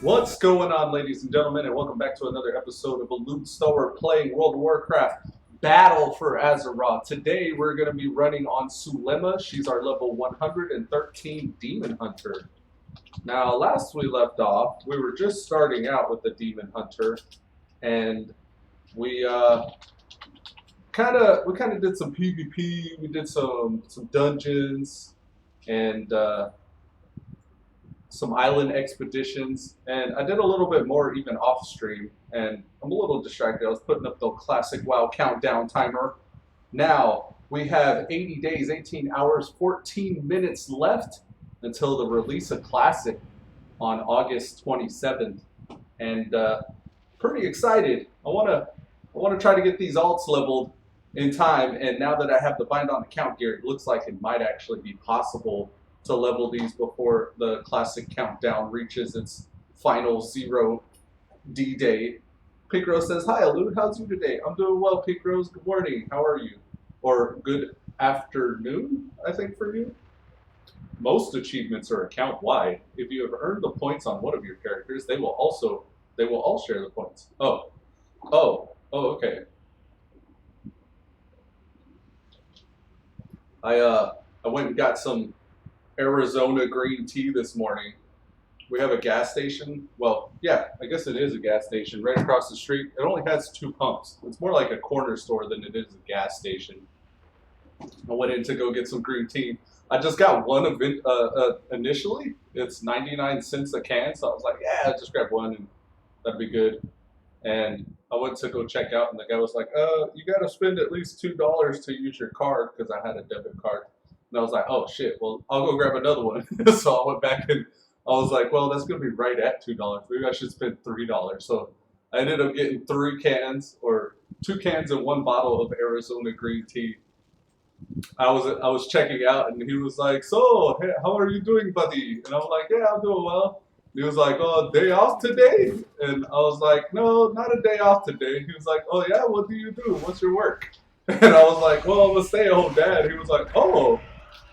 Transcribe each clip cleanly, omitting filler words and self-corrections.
What's going on, ladies and gentlemen, and welcome back to another episode of Elude Stalwart playing World of Warcraft Battle for Azeroth. Today we're going to be running on Sulema. She's our level 113 Demon Hunter. Now, last we left off, we were just starting out with the Demon Hunter, and we kind of did some PvP. We did some dungeons and some island expeditions, and I did a little bit more even off stream, and I'm a little distracted. I was putting up the classic WoW countdown timer. Now we have 80 days, 18 hours, 14 minutes left until the release of Classic on August 27th, and pretty excited. I want to try to get these alts leveled in time, and now that I have the bind on account gear, it looks like it might actually be possible to level these before the Classic countdown reaches its final 0 D-Day. Pickrose says, "Hi, Elude. How's you today?" I'm doing well, Pickrose. Good morning. How are you? Or good afternoon, I think, for you. Most achievements are account-wide. If you have earned the points on one of your characters, they will all share the points. Oh, okay. I went and got some Arizona green tea this morning. We have a gas station. Well, yeah, I guess it is a gas station right across the street. It only has 2 pumps. It's more like a corner store than it is a gas station. I went in to go get some green tea. I just got one of it initially. It's 99 cents a can, so I was like, yeah, I'll just grab one and that'd be good. And I went to go check out, and the guy was like, you got to spend at least $2 to use your card, because I had a debit card. And I was like, oh shit, well, I'll go grab another one. So I went back and I was like, well, that's going to be right at $2. Maybe I should spend $3. So I ended up getting 3 cans, or 2 cans and 1 bottle of Arizona green tea. I was checking out, and he was like, so, hey, how are you doing, buddy? And I was like, yeah, I'm doing well. He was like, oh, day off today? And I was like, no, not a day off today. He was like, oh yeah, what do you do? What's your work? And I was like, well, I'm a stay-at-home dad. He was like, oh.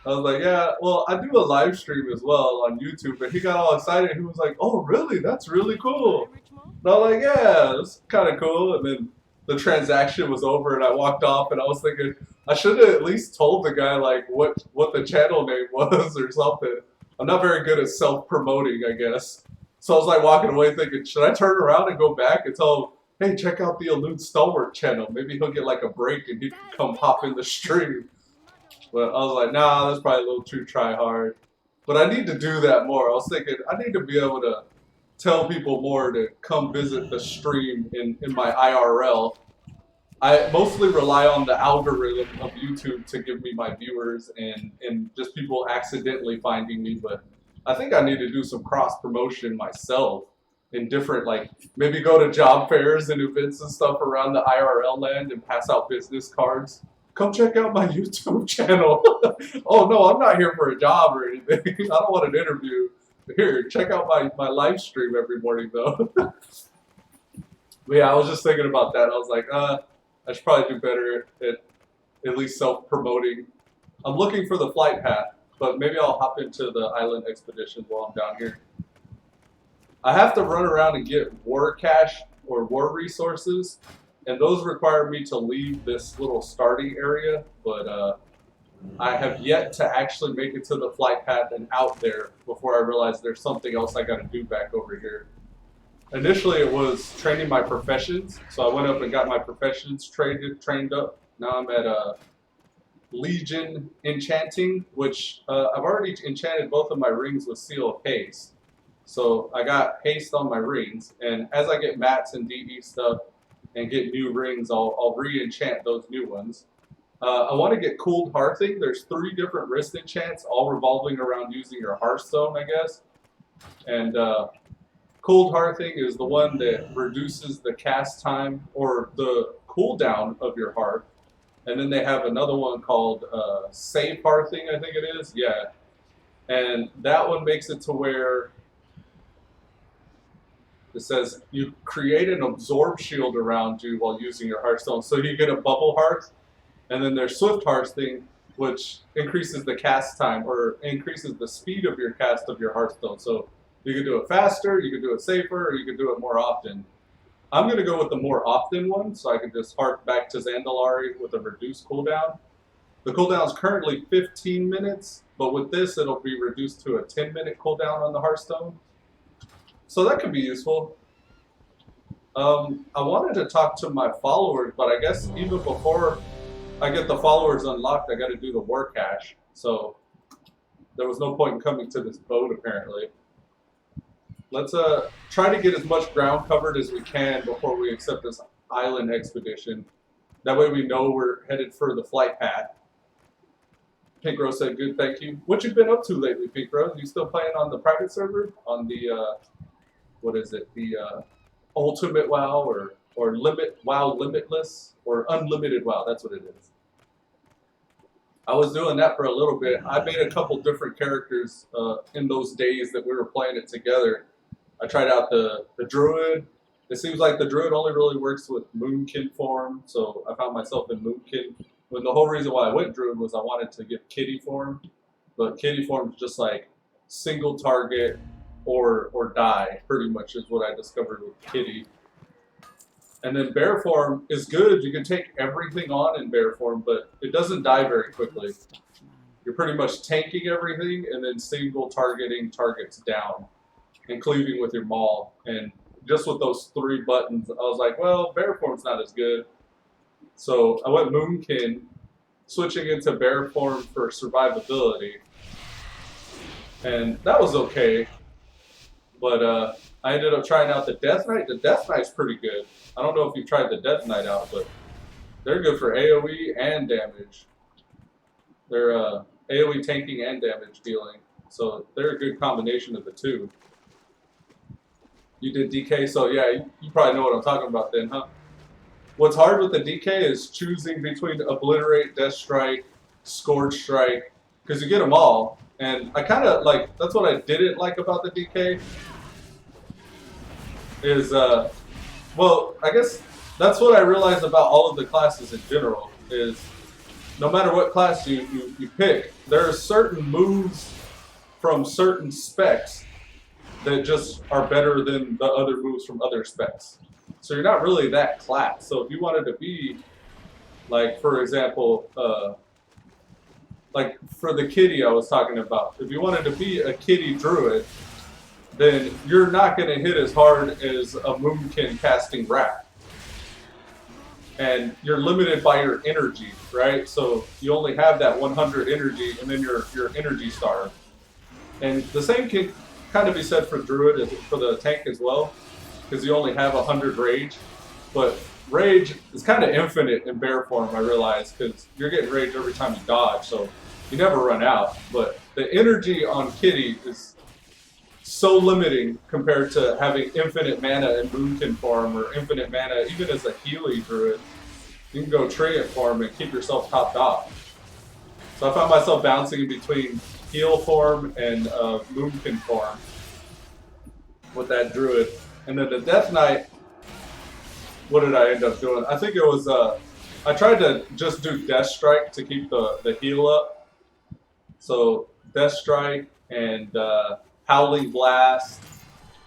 I was like, yeah, well, I do a live stream as well on YouTube. And he got all excited. He was like, oh, really? That's really cool. And I was like, yeah, it's kind of cool. And then the transaction was over, and I walked off, and I was thinking, I should have at least told the guy, like, what the channel name was or something. I'm not very good at self-promoting, I guess. So I was like walking away thinking, should I turn around and go back and tell him, hey, check out the Elude Stalwart channel. Maybe he'll get like a break and he can come pop in the stream. But I was like, nah, that's probably a little too try hard. But I need to do that more. I was thinking, I need to be able to tell people more to come visit the stream in my IRL. I mostly rely on the algorithm of YouTube to give me my viewers and just people accidentally finding me, but I think I need to do some cross promotion myself in different, like, maybe go to job fairs and events and stuff around the IRL land and pass out business cards. Come check out my YouTube channel. Oh no, I'm not here for a job or anything. I don't want an interview. Here, check out my live stream every morning though. But yeah, I was just thinking about that. I was like, I should probably do better at least self-promoting. I'm looking for the flight path, but maybe I'll hop into the island expedition while I'm down here. I have to run around and get war cash or war resources, and those require me to leave this little starting area, but I have yet to actually make it to the flight path and out there before I realize there's something else I gotta do back over here. Initially, it was training my professions, so I went up and got my professions trained up. Now I'm at Legion Enchanting, which I've already enchanted both of my rings with Seal of Haste. So I got haste on my rings, and as I get mats and DE stuff and get new rings, I'll re-enchant those new ones. I want to get Cooled Hearthing. There's 3 different wrist enchants, all revolving around using your Hearthstone, I guess. And Cooled Hearthing is the one that reduces the cast time or the cooldown of your hearth. And then they have another one called Safe Hearthing, I think it is. Yeah. And that one makes it to where it says you create an absorb shield around you while using your Hearthstone. So you get a bubble hearth. And then there's Swift Hearthing, which increases the cast time or increases the speed of your cast of your Hearthstone. So You can do it faster, you can do it safer, or you can do it more often. I'm going to go with the more often one, so I can just hark back to Zandalari with a reduced cooldown. The cooldown is currently 15 minutes, but with this, it'll be reduced to a 10-minute cooldown on the Hearthstone. So that could be useful. I wanted to talk to my followers, but I guess even before I get the followers unlocked, I got to do the war cache. So there was no point in coming to this boat, apparently. Let's try to get as much ground covered as we can before we accept this island expedition. That way we know we're headed for the flight path. Pink Rose said, good, thank you. What you been up to lately, Pink Rose? You still playing on the private server? On the, what is it? The Ultimate WoW or Limit WoW Limitless or Unlimited WoW, that's what it is. I was doing that for a little bit. I made a couple different characters in those days that we were playing it together. I tried out the Druid. It seems like the Druid only really works with Moonkin form, so I found myself in Moonkin. When the whole reason why I went Druid was I wanted to get Kitty form, but Kitty form is just like single target or die, pretty much is what I discovered with Kitty. And then bear form is good. You can take everything on in bear form, but it doesn't die very quickly. You're pretty much tanking everything and then single targeting targets down and cleaving with your maul. And just with those 3 buttons, I was like, well, bear form's not as good. So I went Moonkin, switching into bear form for survivability. And that was okay. But I ended up trying out the Death Knight. The Death Knight's pretty good. I don't know if you've tried the Death Knight out, but they're good for AoE and damage. They're AoE tanking and damage dealing. So they're a good combination of the two. You did DK, so yeah, you probably know what I'm talking about then, huh? What's hard with the DK is choosing between Obliterate, Death Strike, Scourge Strike, because you get them all. And I kind of like, that's what I didn't like about the DK. Is, well, I guess that's what I realized about all of the classes in general, is no matter what class you pick, there are certain moves from certain specs that just are better than the other moves from other specs. So you're not really that class. So if you wanted to be, like, for example, like for the kitty I was talking about, if you wanted to be a kitty druid, then you're not going to hit as hard as a Moonkin casting Wrath. And you're limited by your energy, right? So you only have that 100 energy, and then you're energy starved. And the same can kind of be said for Druid, as for the tank as well, because you only have 100 Rage. But Rage is kind of infinite in bear form, I realize, because you're getting Rage every time you dodge, so you never run out. But the energy on Kitty is so limiting compared to having infinite mana in Moonkin form, or infinite mana even as a Healy Druid. You can go Treant form and keep yourself topped off. So I found myself bouncing in between Heal form and Moonkin form with that Druid. And then the Death Knight, what did I end up doing? I think it was, I tried to just do Death Strike to keep the heal up. So Death Strike and Howling Blast,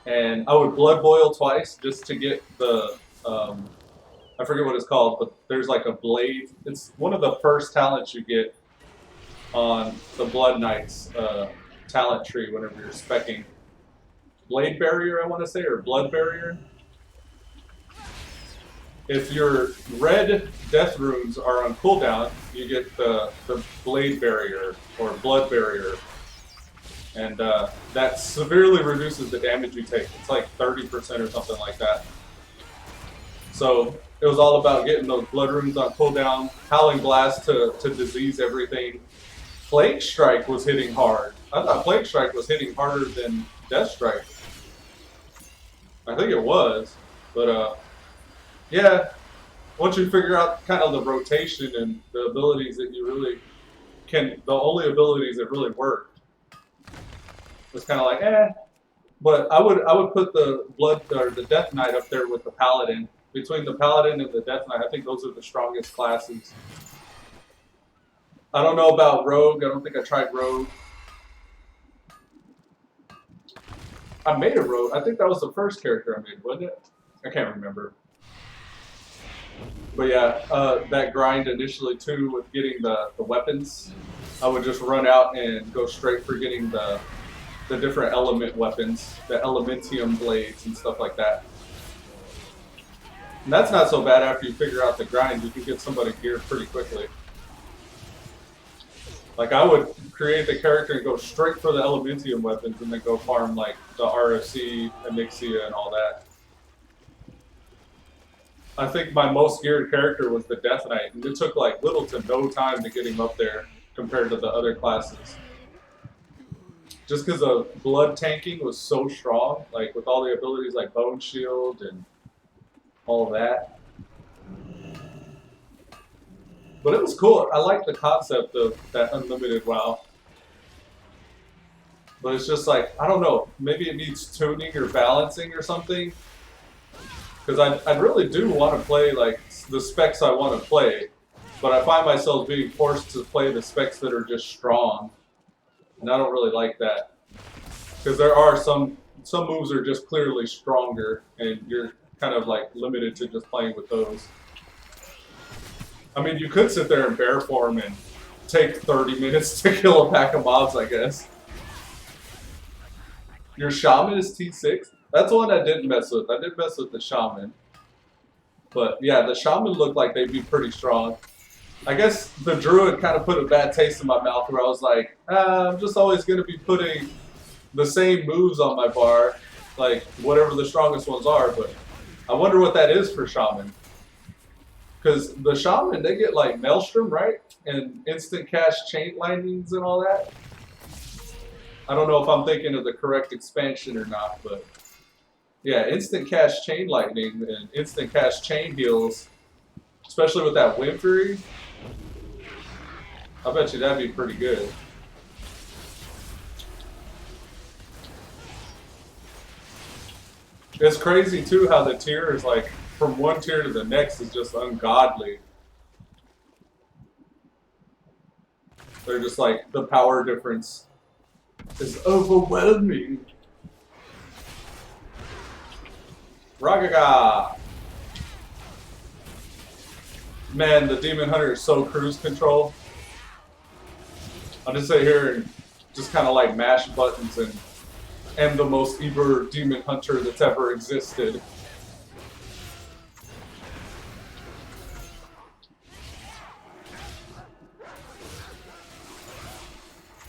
and I would Blood Boil twice just to get the, I forget what it's called, but there's like a blade. It's one of the first talents you get on the Blood Knight's talent tree whenever you're speccing. Blade Barrier, I want to say, or Blood Barrier. If your red death runes are on cooldown, you get the Blade Barrier or Blood Barrier. And that severely reduces the damage you take. It's like 30% or something like that. So it was all about getting those blood runes on cooldown, Howling Blast to disease everything. Plague Strike was hitting hard. I thought Plague Strike was hitting harder than Death Strike. I think it was. But yeah, once you figure out kind of the rotation and the abilities that you really can, the only abilities that really work, was kind of like, eh. But I would put the Blood or the Death Knight up there with the Paladin. Between the Paladin and the Death Knight, I think those are the strongest classes. I don't know about Rogue. I don't think I tried Rogue. I made a rogue. I think that was the first character I made, wasn't it? I can't remember. But yeah, that grind initially too with getting the weapons, I would just run out and go straight for getting the different element weapons, the elementium blades and stuff like that. And that's not so bad after you figure out the grind. You can get somebody geared pretty quickly. Like I would create the character and go straight for the elementium weapons and then go farm like the RFC, Anixia, and all that. I think my most geared character was the Death Knight, and it took like little to no time to get him up there compared to the other classes. Just because the blood tanking was so strong, like with all the abilities like Bone Shield and all of that. But it was cool. I like the concept of that unlimited WoW. But it's just like, I don't know, maybe it needs tuning or balancing or something. Because I really do want to play like the specs I want to play, but I find myself being forced to play the specs that are just strong, and I don't really like that. Because there are some moves are just clearly stronger, and you're kind of like limited to just playing with those. I mean, you could sit there in bear form and take 30 minutes to kill a pack of mobs, I guess. Your shaman is T6? That's the one I didn't mess with. I did mess with the shaman. But yeah, the shaman looked like they'd be pretty strong. I guess the druid kind of put a bad taste in my mouth where I was like, I'm just always going to be putting the same moves on my bar, like whatever the strongest ones are, but I wonder what that is for shaman. Because the shaman, they get like Maelstrom, right? And instant cast chain lightnings and all that. I don't know if I'm thinking of the correct expansion or not, but yeah, instant cast chain lightning and instant cast chain heals, especially with that Wimpery. I bet you that'd be pretty good. It's crazy too how the tier is like from one tier to the next is just ungodly. They're just like the power difference is overwhelming. Ragaga! Man, the Demon Hunter is so cruise control. I'll just sit here and just kind of like mash buttons and am the most eager Demon Hunter that's ever existed.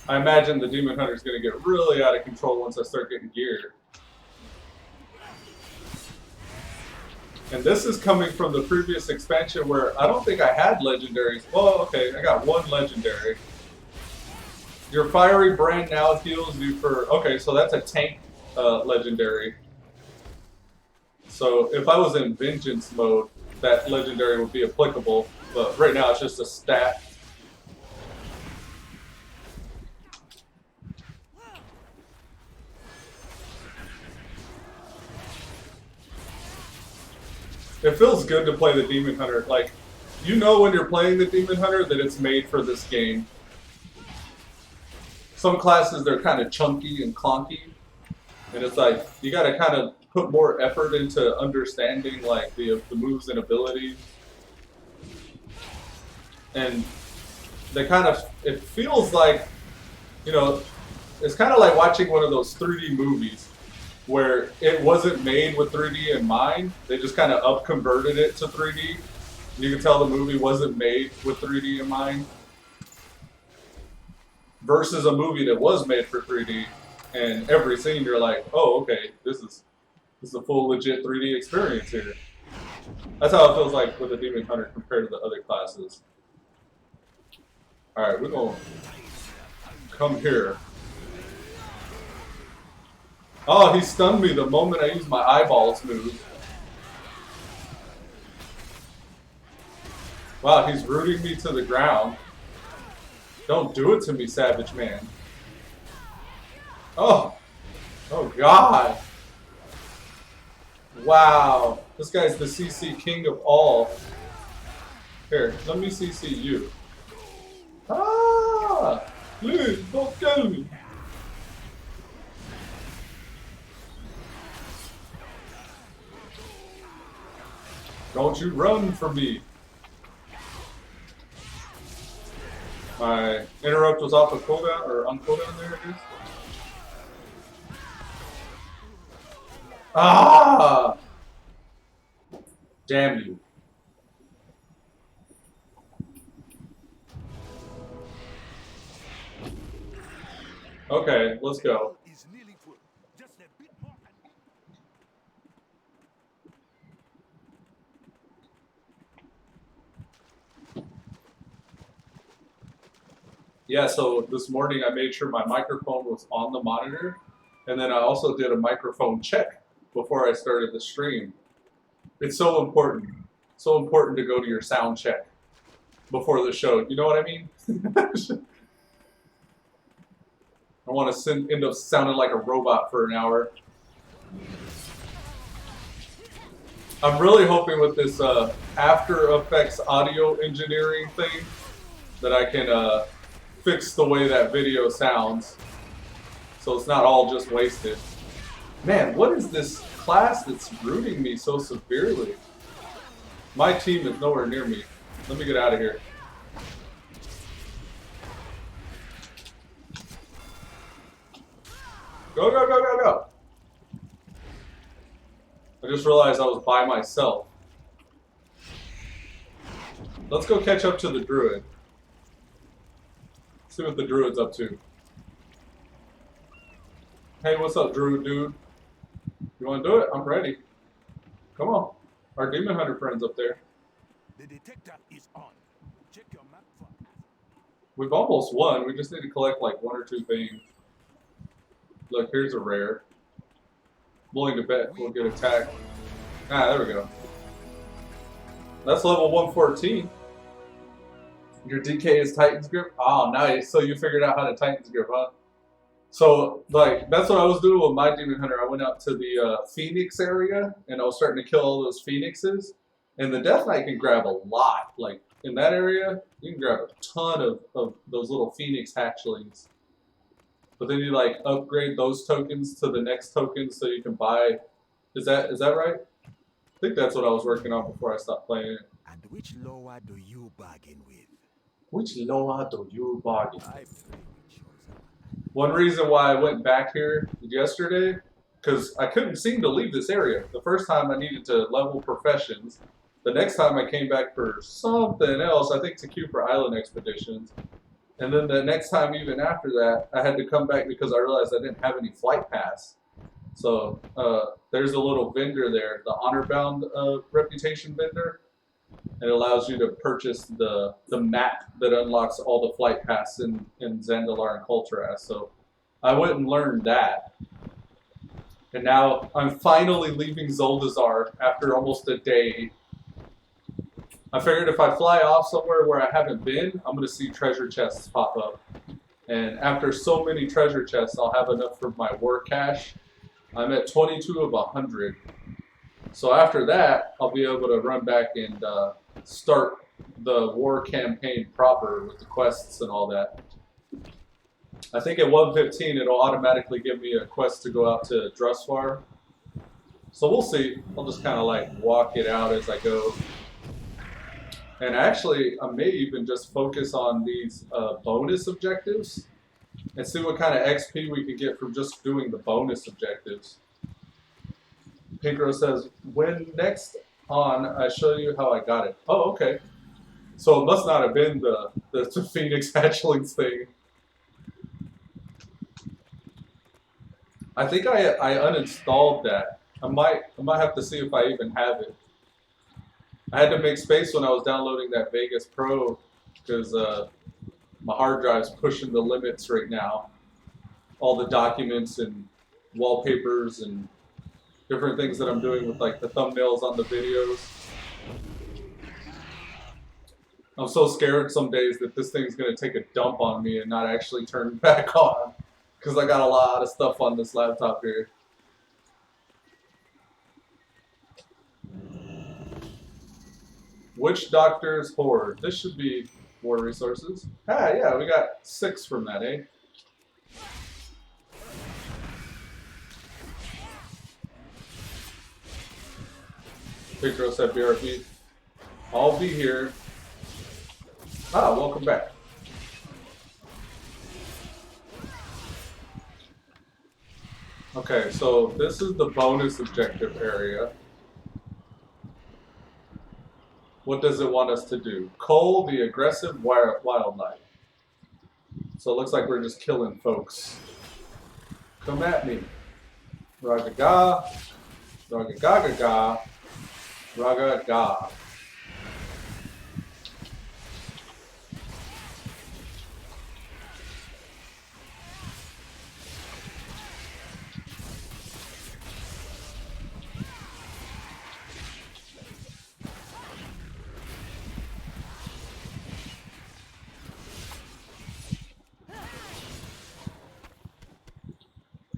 I imagine the Demon Hunter is going to get really out of control once I start getting geared. And this is coming from the previous expansion where I don't think I had legendaries. Well, okay, I got one legendary. Your Fiery Brand now heals you for... Okay, so that's a tank legendary. So if I was in Vengeance mode, that legendary would be applicable. But right now it's just a stat. It feels good to play the Demon Hunter. Like, you know when you're playing the Demon Hunter that it's made for this game. Some classes, they're kind of chunky and clunky. And it's like, you gotta kind of put more effort into understanding like the moves and abilities. And they kind of, it feels like, you know, it's kind of like watching one of those 3D movies where it wasn't made with 3D in mind. They just kind of up-converted it to 3D. You can tell the movie wasn't made with 3D in mind. Versus a movie that was made for 3D, and every scene you're like, oh, okay, this is a full legit 3D experience here. That's how it feels like with the Demon Hunter compared to the other classes. Alright, we're gonna come here. Oh, he stunned me the moment I used my eyeballs move. Wow, he's rooting me to the ground. Don't do it to me, Savage Man. Oh. Oh, God. Wow. This guy's the CC king of all. Here, let me CC you. Ah! Please, don't kill me. Don't you run from me. My interrupt was off of cooldown, or on cooldown there it is. Ah! Damn you. Okay, let's go. Yeah, so this morning I made sure my microphone was on the monitor, and then I also did a microphone check before I started the stream. It's so important. So important to go to your sound check before the show. You know what I mean? I want to end up sounding like a robot for an hour. I'm really hoping with this After Effects audio engineering thing that I can fix the way that video sounds so it's not all just wasted. Man, what is this class that's rooting me so severely? My team is nowhere near me. Let me get out of here. Go, go, go, go, go. I just realized I was by myself. Let's go catch up to the druid. See what the druid's up to. Hey, what's up, druid dude? You want to do it? I'm ready. Come on. Our demon hunter friend's up there. The detector is on. Check your map. We've almost won. We just need to collect like 1 or 2 things. Look, here's a rare. I'm willing to bet we'll get attacked. Ah, there we go. That's level 114. Your DK is Titan's Grip? Oh, nice. So you figured out how to Titan's Grip, huh? So, like, that's what I was doing with my Demon Hunter. I went out to the Phoenix area, and I was starting to kill all those Phoenixes. And the Death Knight can grab a lot. Like, in that area, you can grab a ton of those little Phoenix hatchlings. But then you, like, upgrade those tokens to the next token so you can buy... Is that right? I think that's what I was working on before I stopped playing it. And which lower do you bargain with? Which lower do you bargain with? One reason why I went back here yesterday, because I couldn't seem to leave this area. The first time I needed to level professions. The next time I came back for something else, I think to queue for island expeditions. And then the next time even after that, I had to come back because I realized I didn't have any flight pass. So there's a little vendor there, the honor-bound reputation vendor. It allows you to purchase the map that unlocks all the flight paths in Zandalar and Kulturas. So I went and learned that. And now I'm finally leaving Zuldazar after almost a day. I figured if I fly off somewhere where I haven't been, I'm going to see treasure chests pop up. And after so many treasure chests, I'll have enough for my war cache. I'm at 22 of 100. So after that, I'll be able to run back and start the war campaign proper with the quests and all that. I think at 115, it'll automatically give me a quest to go out to Drusvar. So we'll see. I'll just kind of like walk it out as I go. And actually, I may even just focus on these bonus objectives and see what kind of XP we can get from just doing the bonus objectives. Pinkro says, when next on, I show you how I got it. Oh, okay. So it must not have been the Phoenix Hatchlings thing. I think I uninstalled that. I might have to see if I even have it. I had to make space when I was downloading that Vegas Pro because my hard drive's pushing the limits right now. All the documents and wallpapers and different things that I'm doing with like the thumbnails on the videos. I'm so scared some days that this thing's going to take a dump on me and not actually turn back on because I got a lot of stuff on this laptop here. Witch Doctor's Horde. This should be war resources. Ah, yeah, we got 6 from that, eh? Pictro said BRP. I'll be here. Ah, welcome back. Okay, so this is the bonus objective area. What does it want us to do? Cull the aggressive wildlife. So it looks like we're just killing folks. Come at me. Raga-ga. Raga-ga-ga-ga. Raga-ga.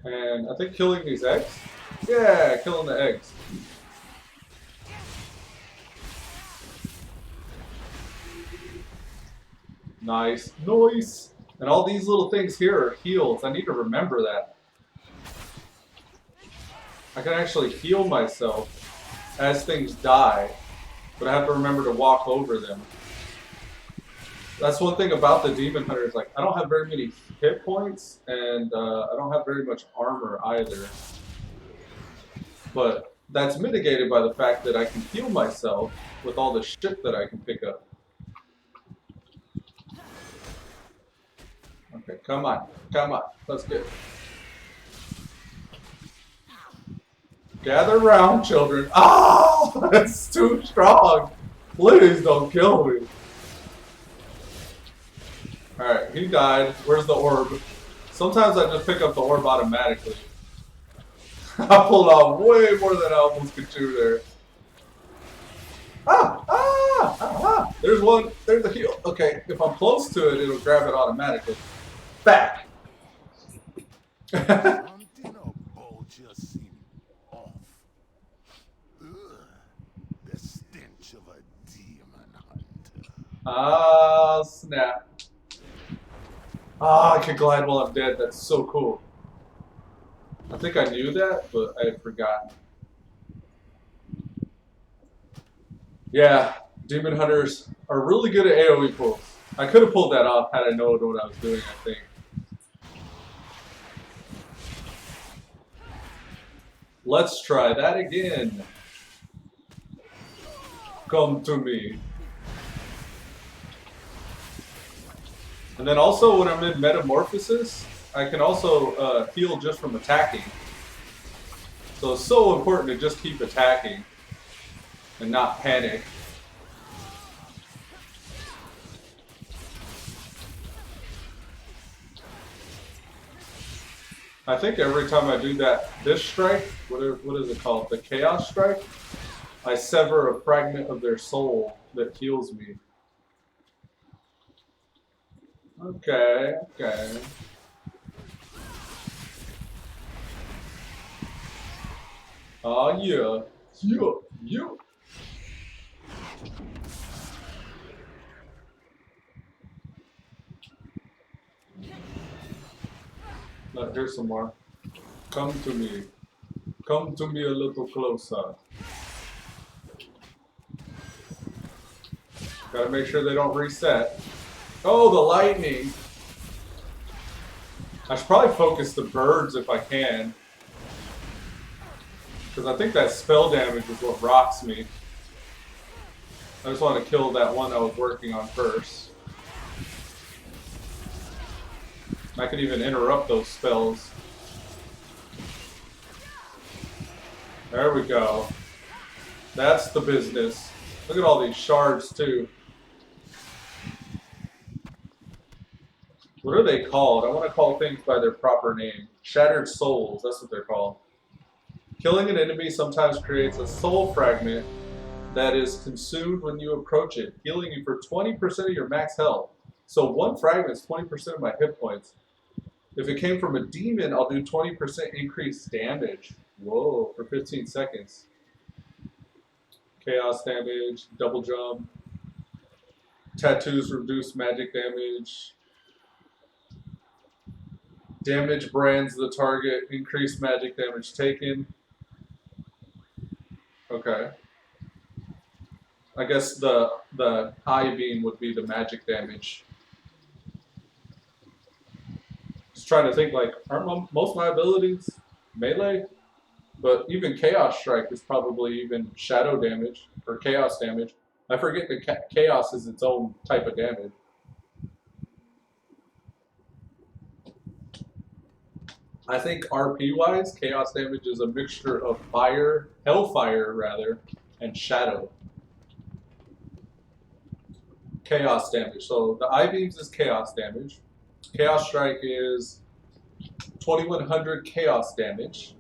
And I think killing these eggs? Yeah, killing the eggs. Nice. Nice. And all these little things here are heals. I need to remember that. I can actually heal myself as things die, but I have to remember to walk over them. That's one thing about the Demon Hunters. Like, I don't have very many hit points, and I don't have very much armor either. But that's mitigated by the fact that I can heal myself with all the shit that I can pick up. Okay, come on. Come on. Let's get it. Gather round, children. Oh, that's too strong. Please don't kill me. Alright, he died. Where's the orb? Sometimes I just pick up the orb automatically. I pulled off way more than I almost could chew there. There's one. There's the heal. Okay, if I'm close to it, it'll grab it automatically. Back. Something about you seem off. Ugh, the stench of a demon hunter. Ah, snap. Ah, I can glide while I'm dead. That's so cool. I think I knew that, but I had forgotten. Yeah, Demon Hunters are really good at AoE pulls. I could have pulled that off had I known what I was doing, I think. Let's try that again. Come to me. And then also when I'm in Metamorphosis, I can also heal just from attacking. So it's so important to just keep attacking and not panic. I think every time I do this strike, what is it called? The Chaos Strike? I sever a fragment of their soul that heals me. Okay, okay. Oh yeah. Yeah. Look, here's some more. Come to me. Come to me a little closer. Gotta make sure they don't reset. Oh, the lightning! I should probably focus the birds if I can. Because I think that spell damage is what rocks me. I just want to kill that one I was working on first. I can even interrupt those spells. There we go. That's the business. Look at all these shards too. What are they called? I want to call things by their proper name. Shattered souls, that's what they're called. Killing an enemy sometimes creates a soul fragment that is consumed when you approach it, healing you for 20% of your max health. So one fragment is 20% of my hit points. If it came from a demon, I'll do 20% increased damage. Whoa, for 15 seconds. Chaos damage, double jump. Tattoos reduce magic damage. Damage brands the target, increased magic damage taken. Okay. I guess the high beam would be the magic damage. Just trying to think, like, aren't most of my abilities melee? But even Chaos Strike is probably even shadow damage or chaos damage. I forget that chaos is its own type of damage. I think RP wise, chaos damage is a mixture of fire, hellfire rather, and shadow. Chaos damage. So the I beams is chaos damage. Chaos Strike is 2100 chaos damage.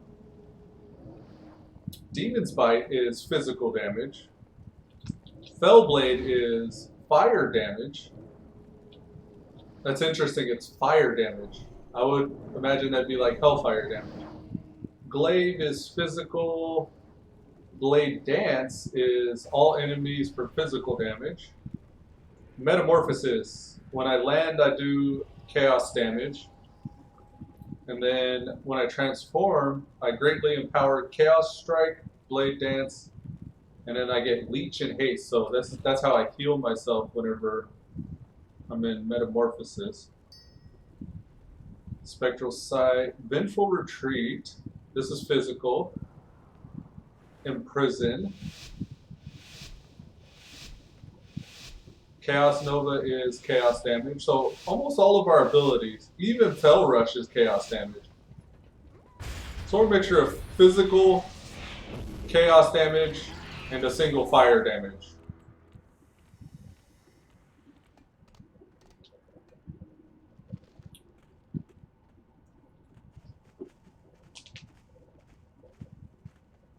Demon's Bite is physical damage. Fellblade is fire damage. That's interesting, it's fire damage. I would imagine that'd be like hellfire damage. Glaive is physical. Blade Dance is all enemies for physical damage. Metamorphosis. When I land, I do chaos damage. And then when I transform, I greatly empower Chaos Strike, Blade Dance, and then I get Leech and Haste. So that's how I heal myself whenever I'm in Metamorphosis. Spectral Sight, Vengeful Retreat. This is physical. Imprison. Chaos Nova is chaos damage. So almost all of our abilities, even Fell Rush is chaos damage. So we're a mixture of physical, chaos damage, and a single fire damage.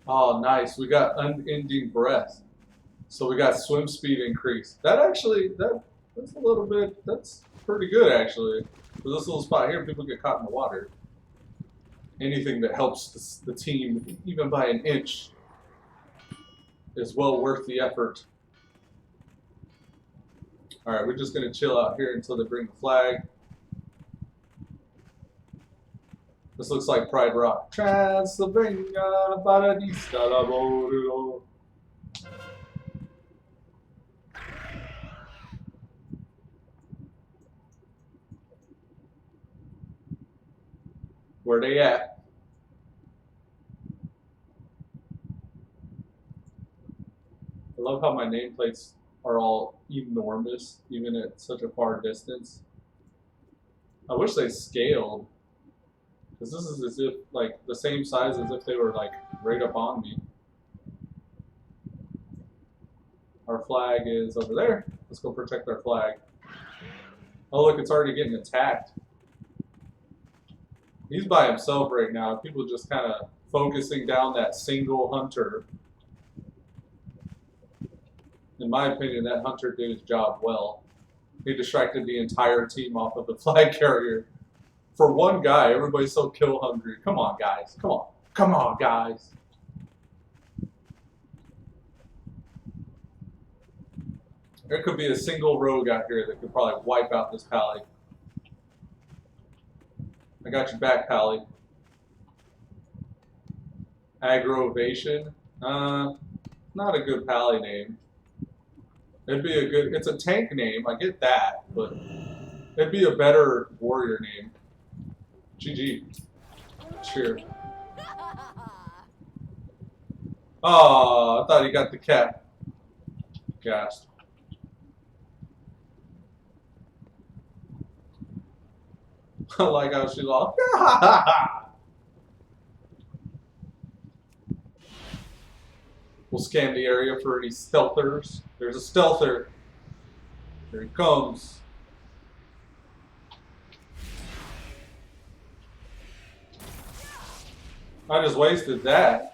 Oh, nice. We got Unending Breath. So we got swim speed increase. That actually, that's a little bit, that's pretty good actually. For this little spot here, people get caught in the water. Anything that helps the team, even by an inch, is well worth the effort. Alright, we're just going to chill out here until they bring the flag. This looks like Pride Rock. Transylvania, Paradista, Lavoro. Where they at? I love how my nameplates are all enormous, even at such a far distance. I wish they scaled. Because this is as if, like, the same size as if they were, like, right up on me. Our flag is over there. Let's go protect our flag. Oh, look, it's already getting attacked. He's by himself right now. People just kind of focusing down that single hunter. In my opinion, that hunter did his job well. He distracted the entire team off of the flag carrier. For one guy, everybody's so kill hungry. Come on, guys. Come on. Come on, guys. There could be a single rogue out here that could probably wipe out this pally. I got your back, pally. Aggravation. Not a good pally name. It'd be a good, it's a tank name, I get that, but it'd be a better warrior name. GG. Cheer. Oh, I thought he got the cat. Gassed. I like how she's all. We'll scan the area for any stealthers. There's a stealther. Here he comes. I just wasted that.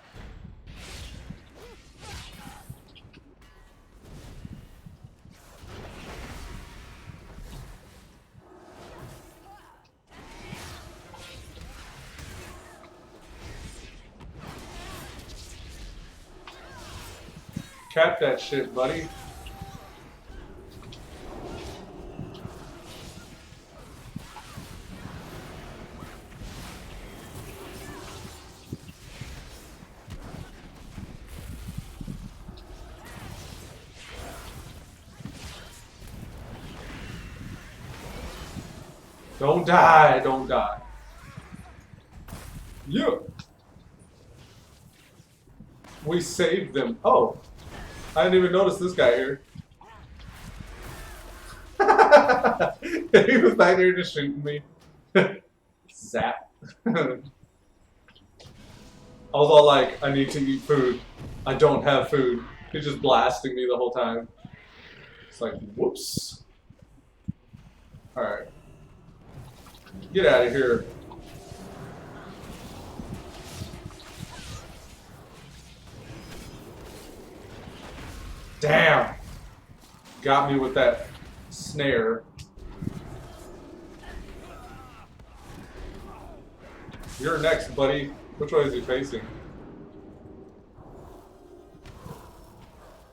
Cap that shit, buddy. Don't die, don't die. Yeah. We saved them. Oh, I didn't even notice this guy here. He was back there just shooting me. Zap. I was all like, I need to eat food. I don't have food. He's just blasting me the whole time. It's like, whoops. Alright. Get out of here. Damn! Got me with that snare. You're next, buddy. Which way is he facing?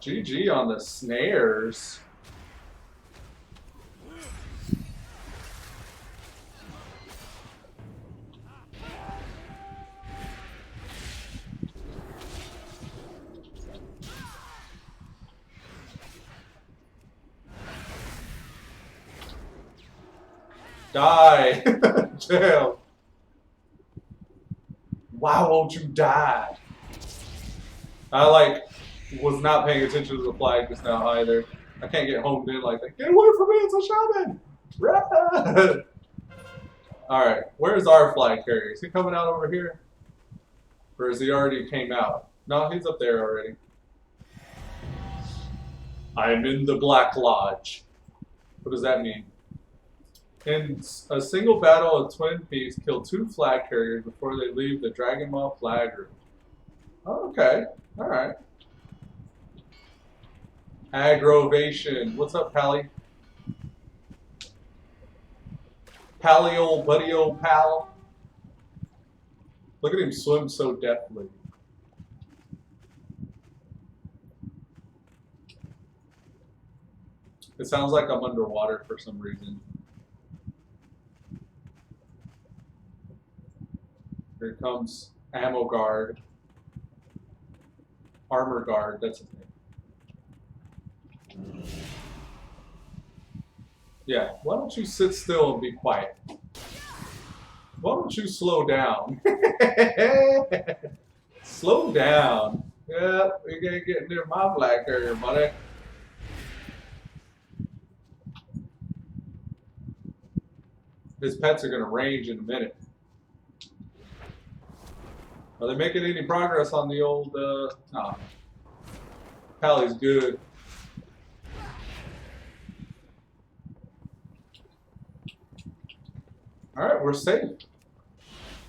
GG on the snares. Die! Damn! Why won't you die? I was not paying attention to the flag just now either. I can't get homed in like that. Get away from me, it's a shaman! Run! Alright, where's our flag carrier? Is he coming out over here? Or is he already came out? No, he's up there already. I'm in the Black Lodge. What does that mean? In a single battle, a twin piece kill 2 flag carriers before they leave the Dragon Ball flag room. Oh, okay. Alright. Aggravation. What's up, Pally? Pally old buddy old pal. Look at him swim so deftly. It sounds like I'm underwater for some reason. Here comes Ammo Guard. Armor Guard, that's his name. Yeah, why don't you sit still and be quiet? Why don't you slow down? Slow down. Yep, we gotta get near my flag carrier, buddy. His pets are gonna range in a minute. Are they making any progress on the old, no. Pally's good. Alright, we're safe.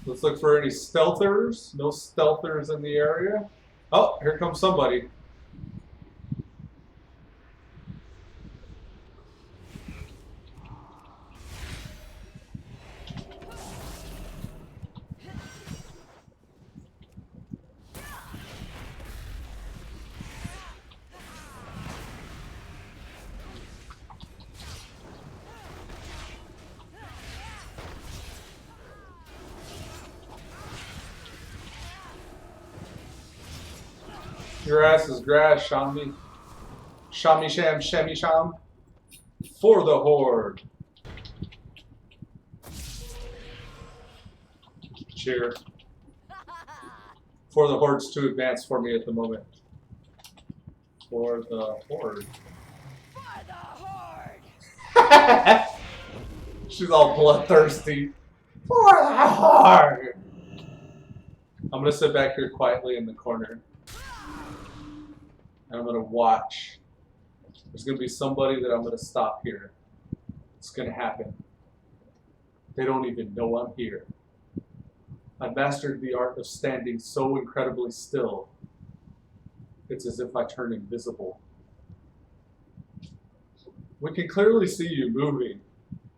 Let's look for any stealthers. No stealthers in the area. Oh, here comes somebody. Your ass is grass, Shami. Shami Sham, Shami Sham. For the Horde. Cheer. For the Horde's too advanced for me at the moment. For the Horde. For the Horde! She's all bloodthirsty. For the Horde! I'm gonna sit back here quietly in the corner. And I'm gonna watch. There's gonna be somebody that I'm gonna stop here. It's gonna happen. They don't even know I'm here. I've mastered the art of standing so incredibly still. It's as if I turn invisible. We can clearly see you moving,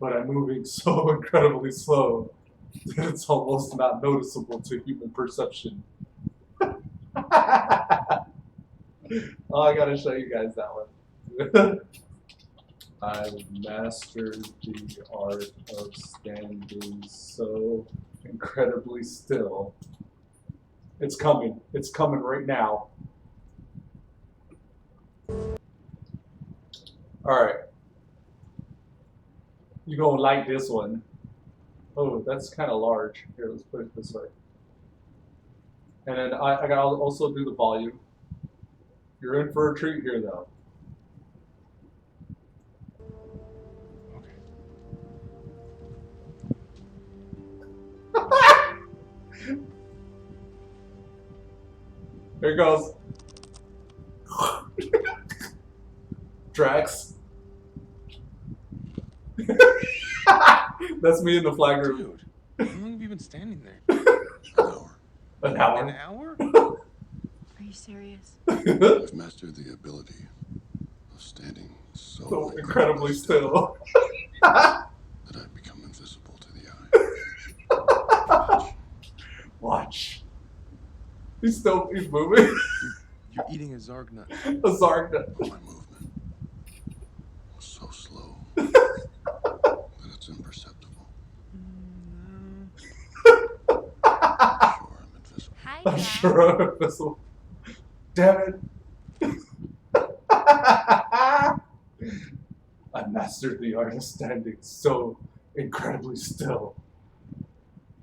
but I'm moving so incredibly slow that it's almost not noticeable to human perception. Oh, I gotta show you guys that one. I've mastered the art of standing so incredibly still. It's coming. It's coming right now. Alright. You're gonna like this one. Oh, that's kind of large. Here, let's put it this way. And then I gotta also do the volume. You're in for a treat here, though. Here goes. Drax. That's me in the flag room. Dude, how long have you been standing there? An An hour. hour? Are you serious? I've mastered the ability of standing So incredibly still. that I've become invisible to the eye. Watch. He's moving. You're eating a Zarg nut. A Zarg nut. My movement was so slow that it's imperceptible. Hi, I'm sure I'm invisible. I'm sure I'm invisible. Damn it. I mastered the art of standing so incredibly still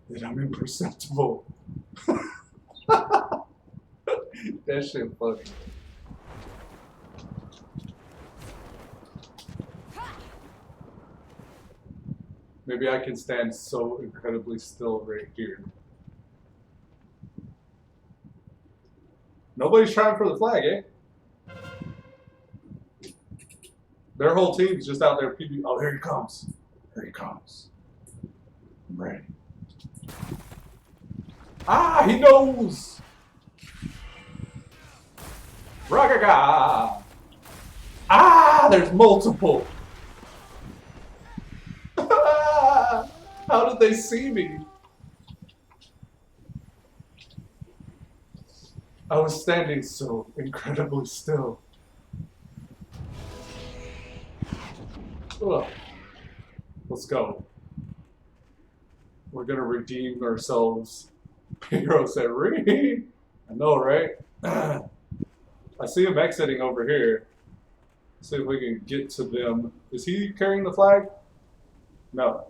that I'm imperceptible. That shit funny. Maybe I can stand so incredibly still right here. Nobody's trying for the flag, eh? Their whole team's just out there PvP. Oh, here he comes. Here he comes. I'm ready. Ah, he knows! Ragaga! Ah, there's multiple! How did they see me? I was standing so incredibly still. Ugh. Let's go. We're gonna redeem ourselves. Hero said, "Re." I know, right? I see him exiting over here. See if we can get to them. Is he carrying the flag? No.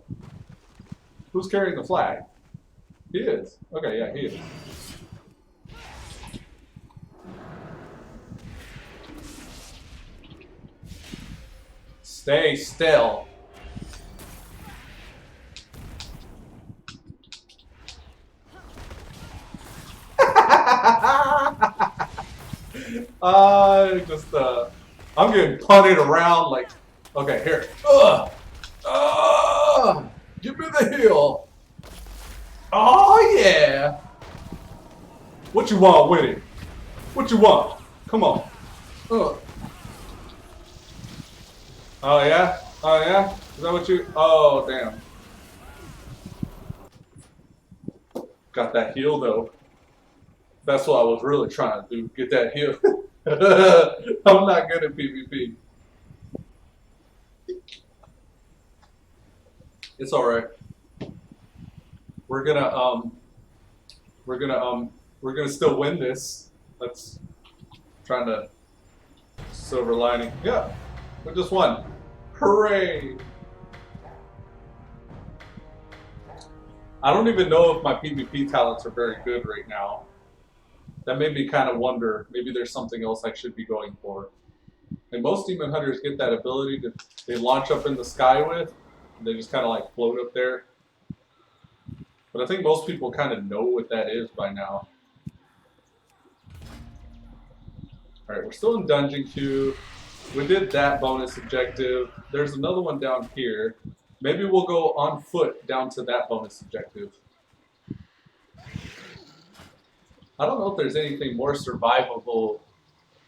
Who's carrying the flag? He is. Okay, yeah, he is. Stay still. I'm getting punted around like, okay, here. Give me the heel. Oh, yeah. What you want with it? What you want? Come on. Oh, yeah? Oh, yeah? Is that what you... Oh, damn. Got that heel, though. That's what I was really trying to do. Get that heel. I'm not good at PvP. It's alright. We're gonna still win this. That's trying to silver lining. Yeah, we just won. Hooray! I don't even know if my PvP talents are very good right now. That made me kind of wonder, maybe there's something else I should be going for. And most demon hunters get that ability to, they launch up in the sky with, and they just kind of like float up there. But I think most people kind of know what that is by now. Alright, we're still in Dungeon Queue. We did that bonus objective. There's another one down here. Maybe we'll go on foot down to that bonus objective. I don't know if there's anything more survivable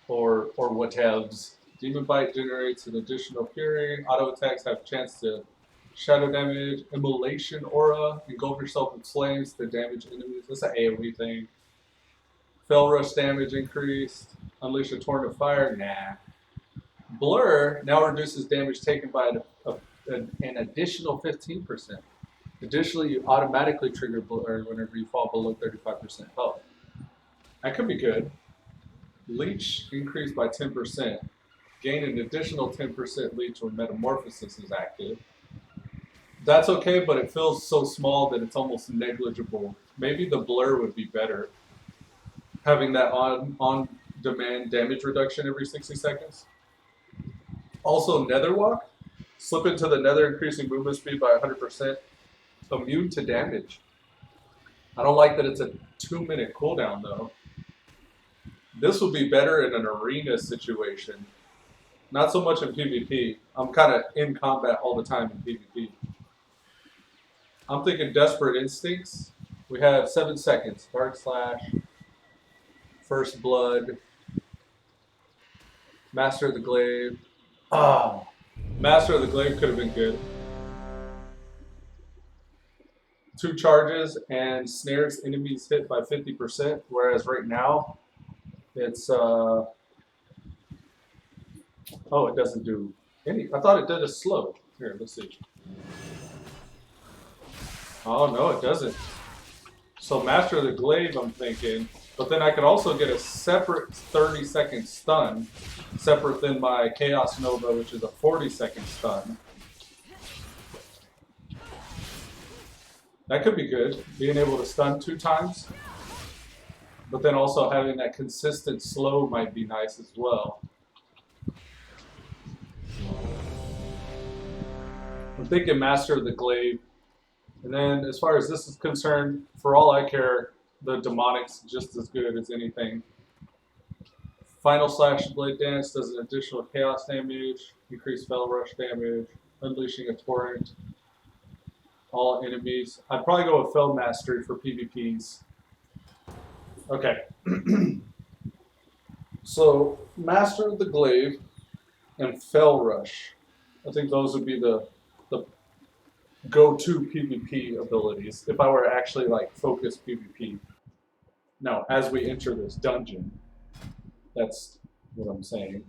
or whatevs. Demon Bite generates an additional fury. Auto attacks have a chance to shadow damage. Immolation aura. Engulf yourself in flames to damage enemies. That's an AoE thing. Fell rush damage increased. Unleash a torrent of fire. Nah. Blur now reduces damage taken by an additional 15%. Additionally, you automatically trigger Blur whenever you fall below 35% health. That could be good. Leech increased by 10%. Gain an additional 10% leech when Metamorphosis is active. That's okay, but it feels so small that it's almost negligible. Maybe the blur would be better. Having that on demand damage reduction every 60 seconds. Also, Nether Walk. Slip into the Nether, increasing movement speed by 100%. Immune to damage. I don't like that it's a 2-minute cooldown though. This would be better in an arena situation. Not so much in PvP. I'm kind of in combat all the time in PvP. I'm thinking Desperate Instincts. We have 7 seconds. Dark Slash. First Blood. Master of the Glaive. Ah, Master of the Glaive could have been good. 2 charges and snares enemies hit by 50%, whereas right now it's oh, it doesn't do any. I thought it did a slow. Here, let's see. Oh no, it doesn't. So Master of the Glaive, I'm thinking, but then I could also get a separate 30-second stun, separate than my Chaos Nova, which is a 40-second stun. That could be good, being able to stun 2 times. But then also having that consistent slow might be nice as well. I'm thinking Master of the Glaive. And then as far as this is concerned, for all I care, the Demonic's just as good as anything. Final Slash Blade Dance does an additional chaos damage, increased Spell Rush damage, unleashing a torrent. All enemies. I'd probably go with Fell Mastery for PvPs. Okay. So, Master of the Glaive and Fell Rush. I think those would be the go-to PvP abilities if I were actually like focused PvP. Now, as we enter this dungeon, that's what I'm saying.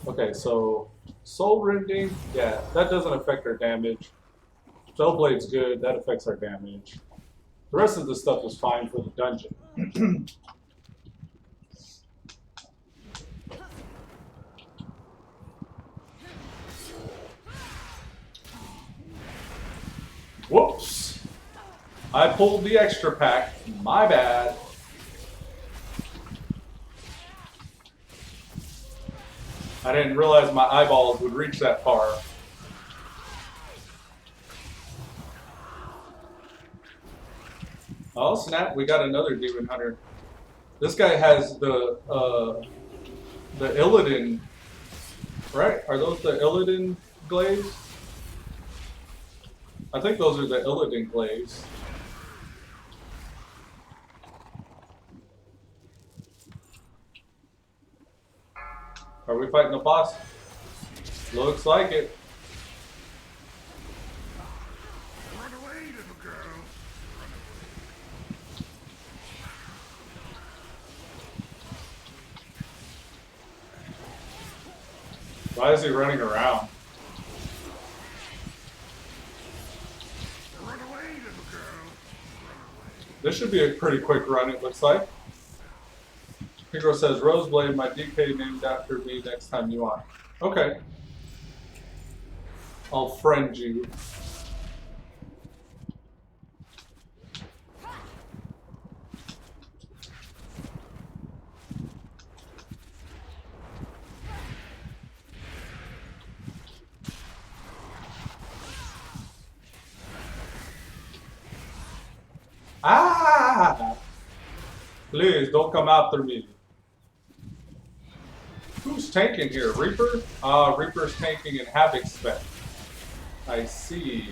Okay, so Soul Rending, yeah, that doesn't affect our damage. Spellblade's good, that affects our damage. The rest of the stuff is fine for the dungeon. Whoops! I pulled the extra pack. My bad. I didn't realize my eyeballs would reach that far. Oh snap, we got another Demon Hunter. This guy has the Illidan, right? Are those the Illidan glaives? I think those are the Illidan glaives. Are we fighting the boss? Looks like it. Run away, little girl. Why is he running around? Run away, little girl. This should be a pretty quick run, it looks like. Hero says, Roseblade, my DK named after me next time you want. Okay. I'll friend you. Ah! Please, don't come after me. Who's tanking here? Reaper? Reaper's tanking in Havoc spec. I see.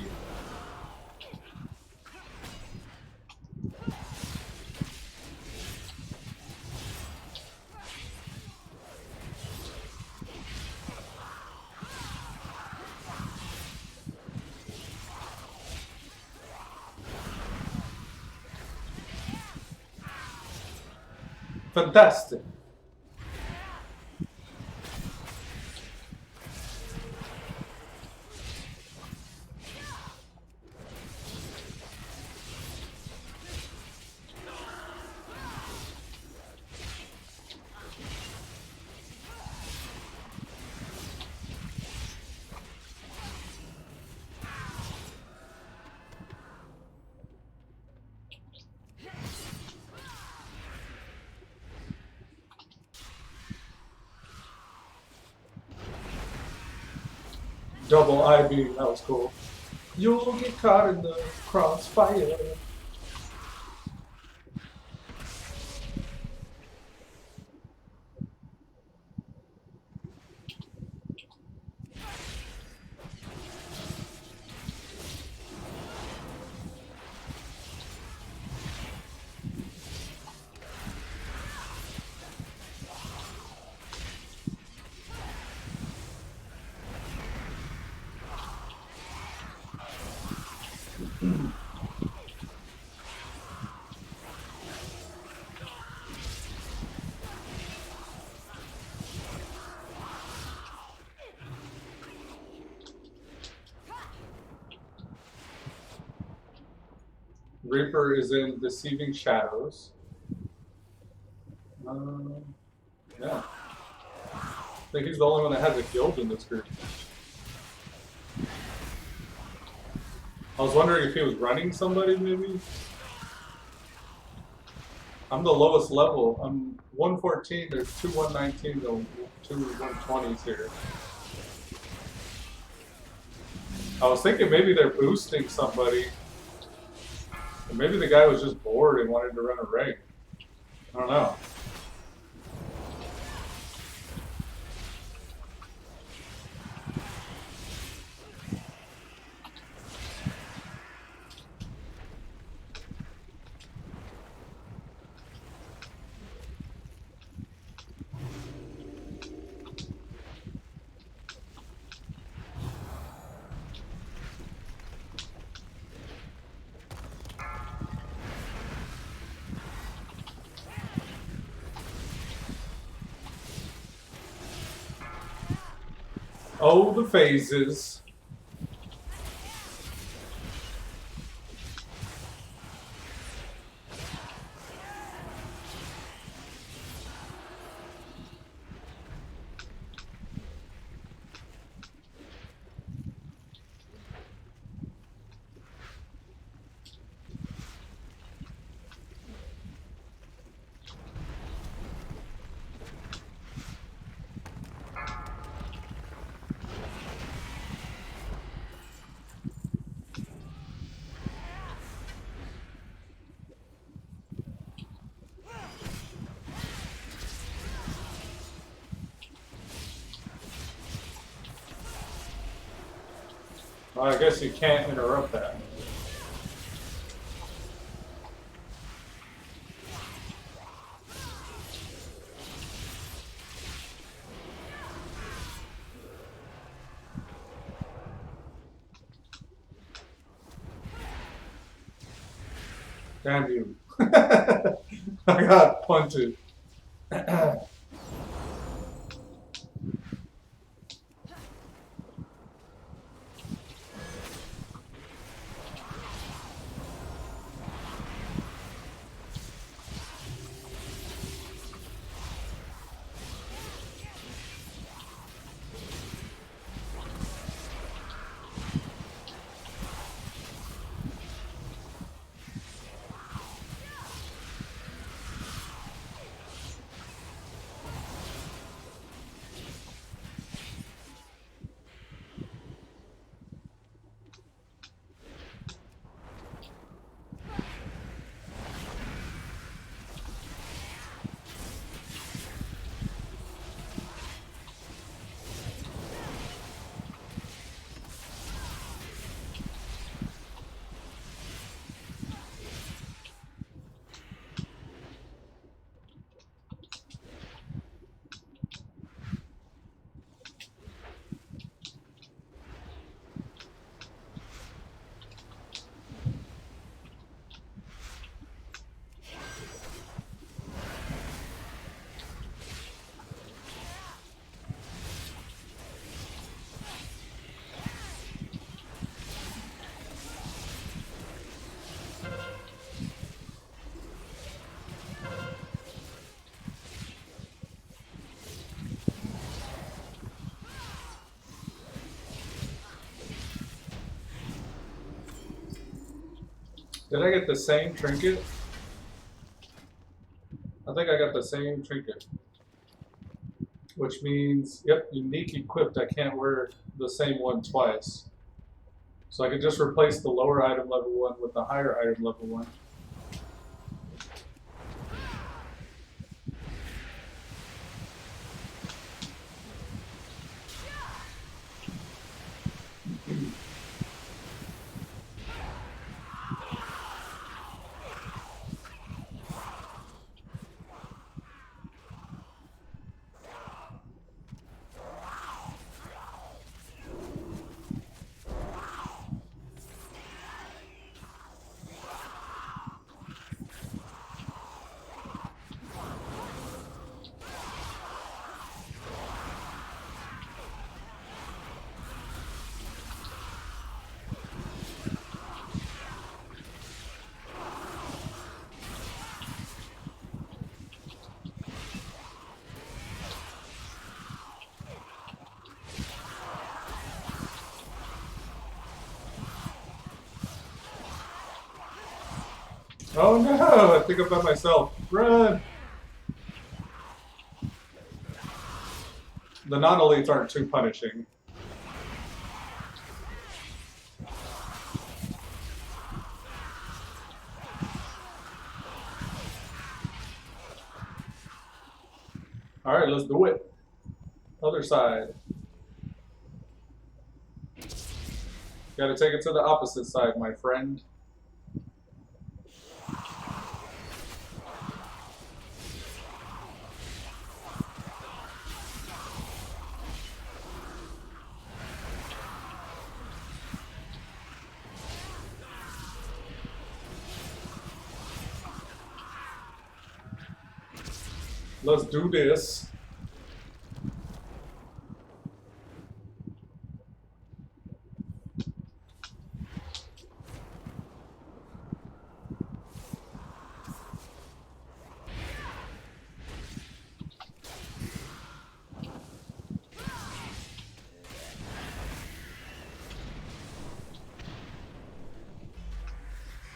Fantastic. Double IB, that was cool. You'll get caught in the crossfire. Reaper is in Deceiving Shadows. Yeah. I think he's the only one that has a guild in this group. I was wondering if he was running somebody, maybe? I'm the lowest level. I'm 114. There's two 119s and two 120s here. I was thinking maybe they're boosting somebody. Or maybe the guy was just bored and wanted to run a raid. I don't know. Oh, the phases. Well, I guess you can't interrupt that. Damn you. I got punted. Did I get the same trinket? I think I got the same trinket. Which means, yep, unique equipped. I can't wear the same one twice. So I could just replace the lower item level one with the higher item level one. Oh no! I think I'm by myself. Run! The non-elites aren't too punishing. Alright, let's do it. Other side. Gotta take it to the opposite side, my friend. Let's do this.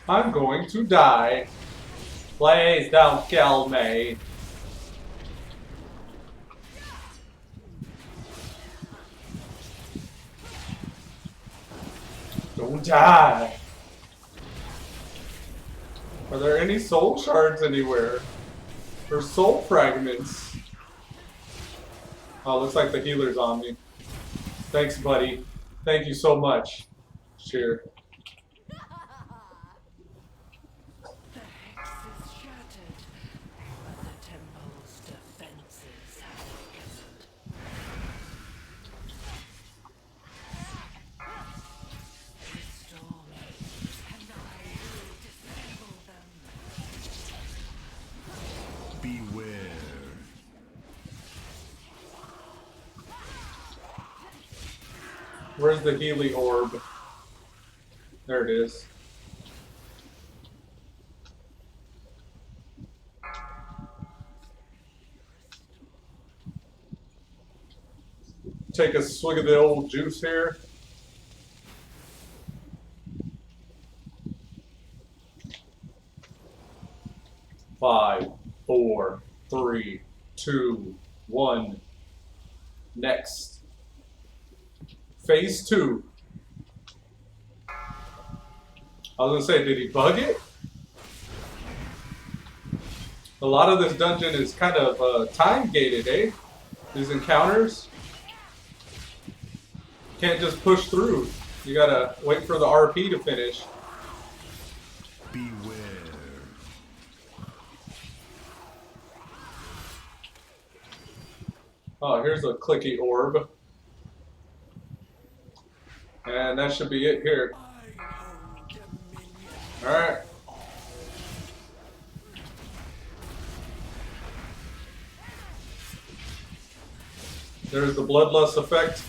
I'm going to die. Please don't kill me. Don't die. Are there any soul shards anywhere? Or soul fragments? Oh, looks like the healer's on me. Thanks, buddy. Thank you so much. Cheer. The hex is shattered, but the temple's defenses have weakened. Restore me, and I will disable them. Beware. Where's the Healy orb? There it is. Take a swig of the old juice here. Five, four, three, two, one. Next. Phase 2. I was gonna say, did he bug it? A lot of this dungeon is kind of time gated, eh? These encounters. Can't just push through. You gotta wait for the RP to finish. Beware. Oh, here's a clicky orb. And that should be it here. I hold dominion. Alright. There's the bloodlust effect.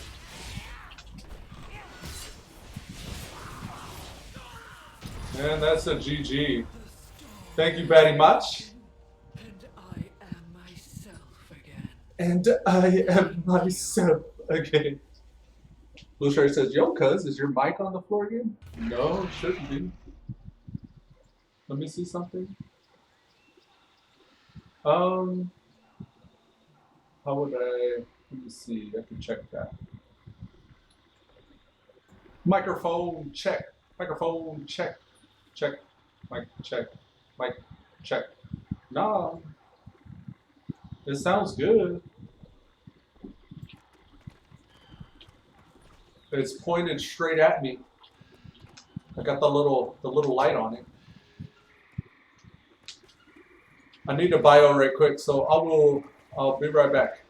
And that's a GG. Thank you very much. And I am myself again. And I am myself again. Blue Shirt says, yo, cuz, is your mic on the floor again? No, it shouldn't be. Let me see something. How would I? Let me see. I can check that. Microphone check. Microphone check. Check. Mic check. Mic check. No. It sounds good. It's pointed straight at me. I got the little light on it. I need a bio right quick, so I'll be right back.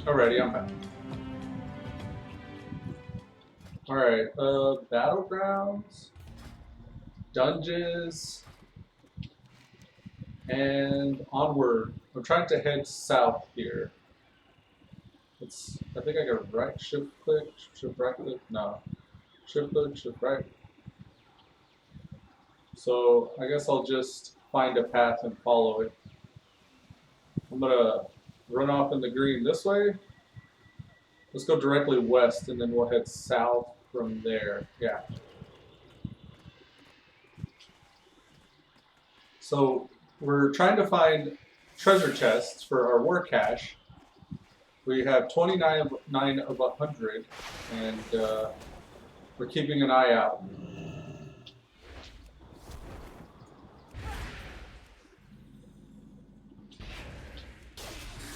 Alrighty, I'm back. Alright, battlegrounds, dungeons, and onward. I'm trying to head south here. I think I got right shift click, no. Shift click, shift right. So I guess I'll just find a path and follow it. I'm gonna run off in the green this way. Let's go directly west and then we'll head south from there. Yeah. So we're trying to find treasure chests for our war cache. We have 29 of 100 and we're keeping an eye out.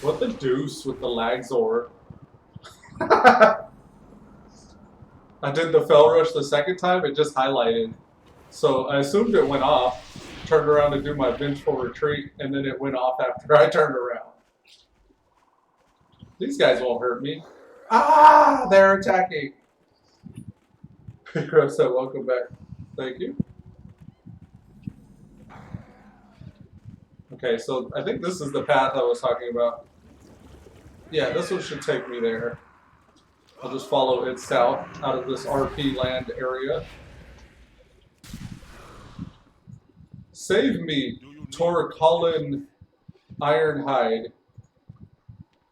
What the deuce with the Lagzor? I did the fell rush the second time, it just highlighted. So I assumed it went off, turned around to do my vengeful retreat, and then it went off after I turned around. These guys won't hurt me. Ah, they're attacking. Gross said, welcome back. Thank you. Okay, so I think this is the path I was talking about. Yeah, this one should take me there. I'll just follow it south out of this RP land area. Save me, Tor Colin Ironhide.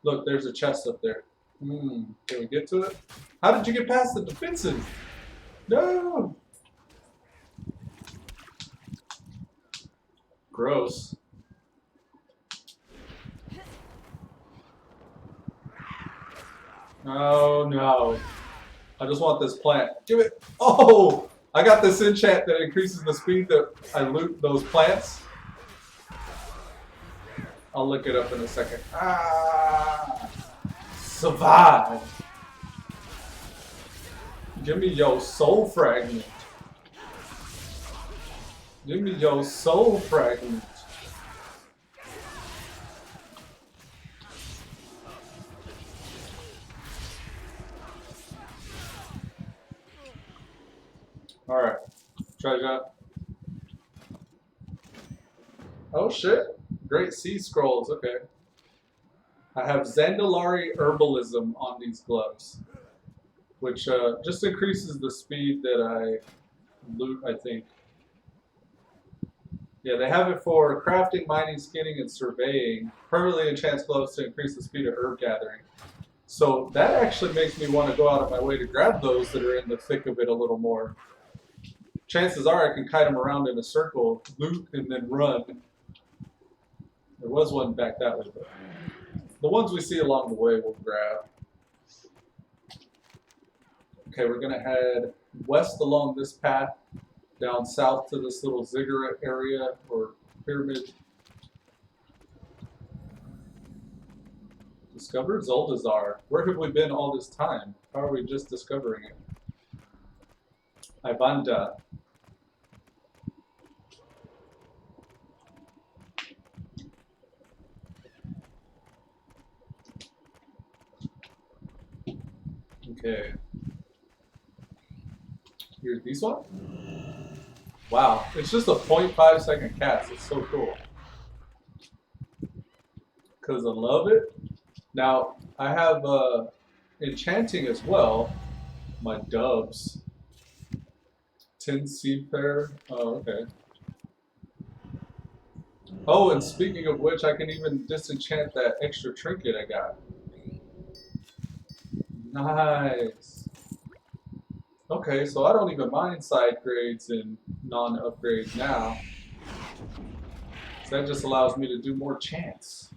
Look, there's a chest up there. Can we get to it? How did you get past the defenses? No! Gross. Oh no. I just want this plant. Give it. Oh! I got this enchant that increases the speed that I loot those plants. I'll look it up in a second. Ah! Survive! Give me your soul fragment. Give me your soul fragment. Alright. Treasure. Oh shit. Great sea scrolls. Okay. I have Zandalari herbalism on these gloves, which just increases the speed that I loot, I think. Yeah, they have it for crafting, mining, skinning, and surveying. Permanently enchants gloves to increase the speed of herb gathering. So that actually makes me want to go out of my way to grab those that are in the thick of it a little more. Chances are I can kite them around in a circle, loot, and then run. There was one back that way, but the ones we see along the way we'll grab. Okay, we're going to head west along this path, down south to this little ziggurat area, or pyramid. Discovered Zoldazar. Where have we been all this time? How are we just discovering it? Ivanda. Okay. Here's this one. Wow, it's just a 0.5 second cast. It's so cool. Because I love it. Now, I have enchanting as well. My doves. 10 seed pair. Oh, okay. Oh, and speaking of which, I can even disenchant that extra trinket I got. Nice. Okay, so I don't even mind side grades and non-upgrades now. So that just allows me to do more chants.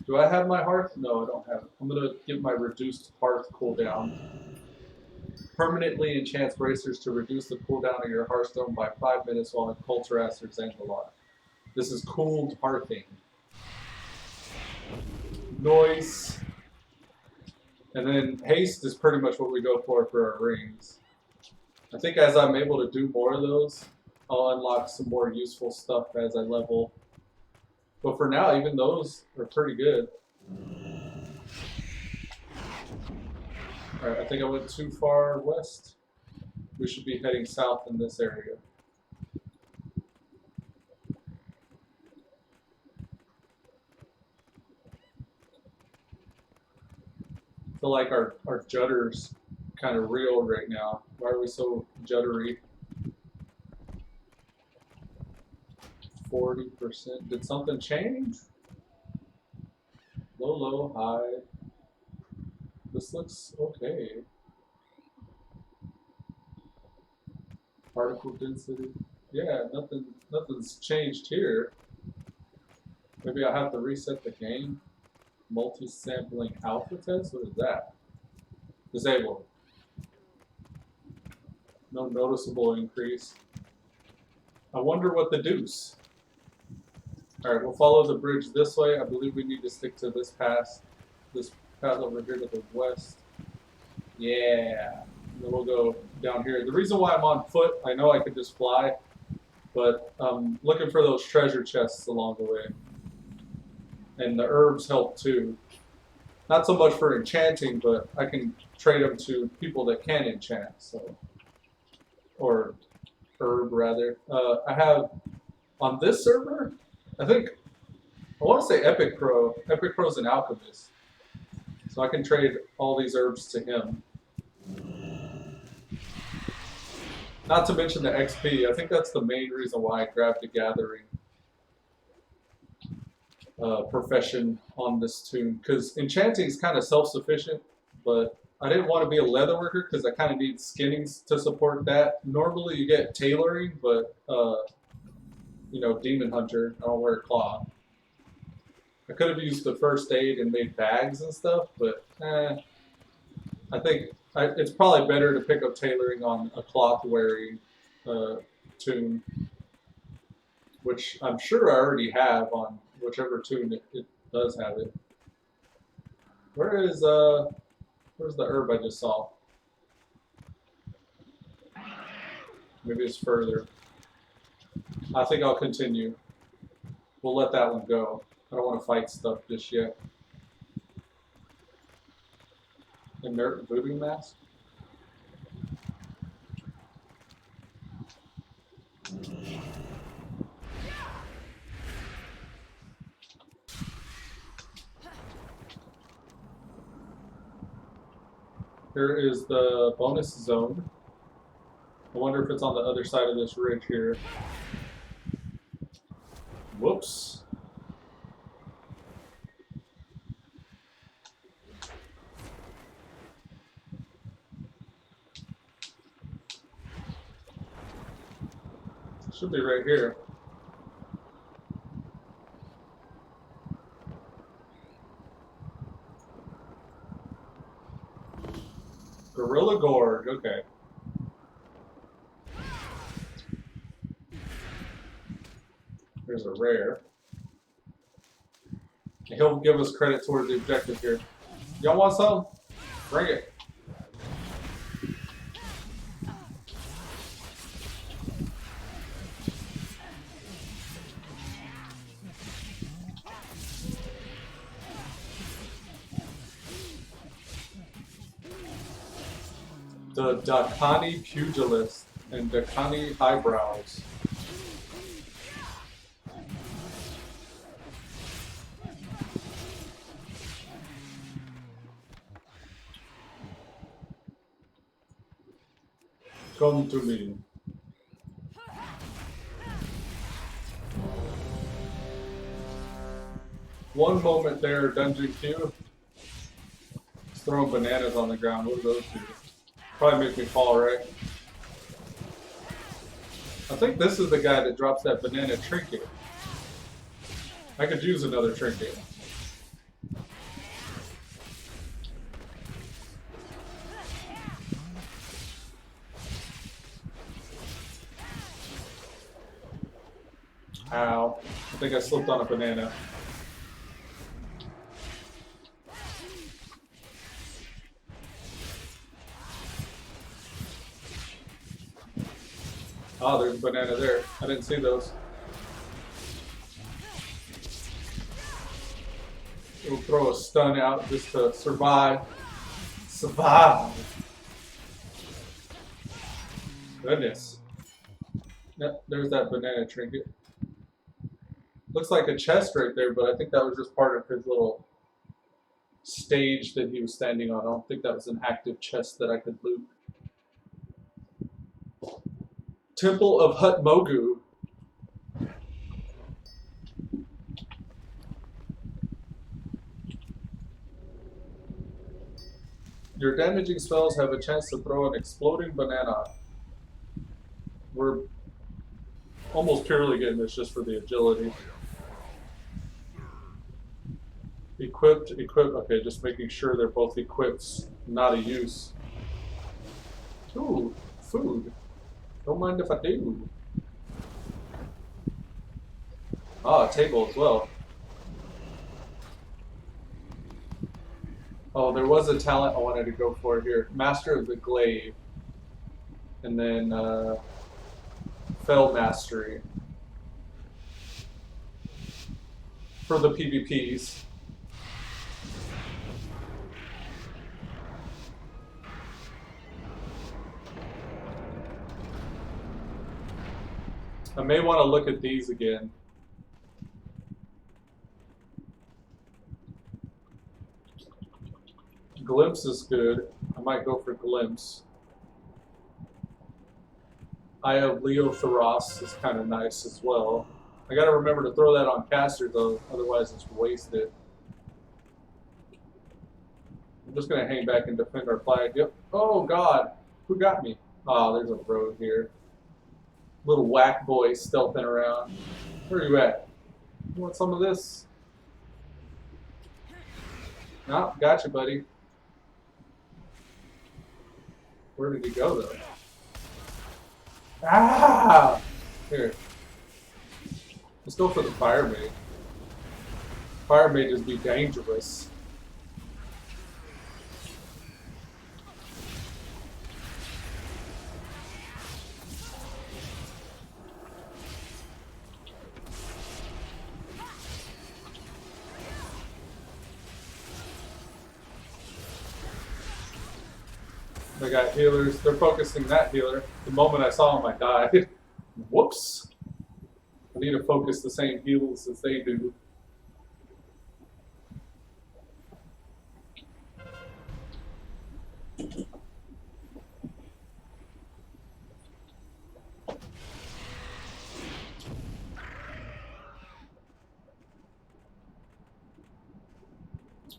Do I have my hearth? No, I don't have it. I'm going to give my reduced hearth cooldown. Permanently enchants bracers to reduce the cooldown of your hearthstone by 5 minutes while in Culturass or Zangalar. This is cooled hearthing. Noise. And then haste is pretty much what we go for our rings. I think as I'm able to do more of those, I'll unlock some more useful stuff as I level. But for now, even those are pretty good. Alright, I think I went too far west. We should be heading south in this area. I feel like our judder's kind of real right now. Why are we so juddery? 40%. Did something change? Low, low, high. This looks okay. Particle density. Yeah, nothing's changed here. Maybe I have to reset the game. Multi-sampling alpha test? What is that? Disabled. No noticeable increase. I wonder what the deuce. Alright, we'll follow the bridge this way. I believe we need to stick to this path over here to the west. Yeah. And then we'll go down here. The reason why I'm on foot, I know I could just fly, but I'm looking for those treasure chests along the way. And the herbs help too. Not so much for enchanting, but I can trade them to people that can enchant, so. Or herb, rather. I have, on this server, I want to say Epic Pro. Epic Pro's an alchemist. So I can trade all these herbs to him. Not to mention the XP. I think that's the main reason why I grabbed the gathering profession on this tune. Because enchanting is kind of self-sufficient, but I didn't want to be a leather worker because I kind of need skinnings to support that. Normally you get tailoring, but you know, demon hunter, I don't wear a claw. I could have used the first aid and made bags and stuff, but I think it's probably better to pick up tailoring on a cloth wearing tune, which I'm sure I already have on whichever tune it does have it. Where's the herb I just saw? Maybe it's further. I think I'll continue. We'll let that one go. I don't want to fight stuff just yet. Inert voodoo mask? Here is the bonus zone. I wonder if it's on the other side of this ridge here. Whoops. Should be right here. Gorilla Gorge, okay. There's a rare. He'll give us credit towards the objective here. Y'all want some? Bring it. The Dakani Pugilist and Dakani Eyebrows. Come to me. One moment there, Dungeon Q. Just throwing bananas on the ground. What do those do? Probably make me fall, right? I think this is the guy that drops that banana trinket. I could use another trinket. Ow. I think I slipped on a banana. Oh, there's a banana there. I didn't see those. We'll throw a stun out just to survive. Survive! Goodness. Yep, there's that banana trinket. Looks like a chest right there, but I think that was just part of his little stage that he was standing on. I don't think that was an active chest that I could loot. Temple of Hutmogu. Your damaging spells have a chance to throw an exploding banana. We're almost purely getting this just for the agility. Equipped, okay, just making sure they're both equipped, not a use. Ooh, food. Don't mind if I do. Ah, a table as well. Oh, there was a talent I wanted to go for here. Master of the Glaive. And then, Fell Mastery. For the PvPs. I may want to look at these again. Glimpse is good. I might go for Glimpse. Eye of Leotheros is kind of nice as well. I gotta remember to throw that on caster though, otherwise it's wasted. I'm just gonna hang back and defend our flag. Yep. Oh god, who got me? Oh, there's a road here. Little whack boy stealthing around. Where are you at? You want some of this? No, gotcha, buddy. Where did he go, though? Ah! Here. Let's go for the fire mage. Fire mages be dangerous. They got healers. They're focusing that healer. The moment I saw him, I died. Whoops. I need to focus the same heals as they do.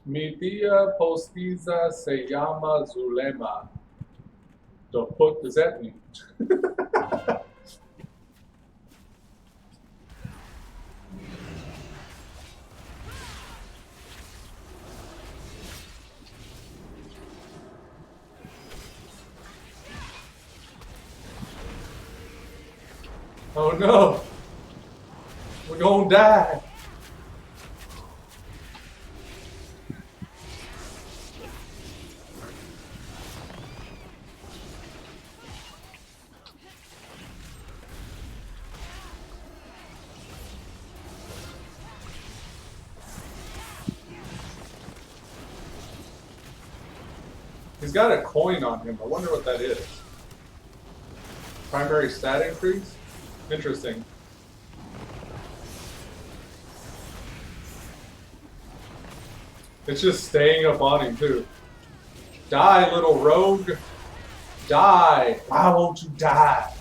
Mi tía postiza se llama Zulema. The fuck does that mean? Oh no! We're gonna die! He's got a coin on him. I wonder what that is. Primary stat increase? Interesting. It's just staying up on him, too. Die, little rogue. Die. Why won't you die?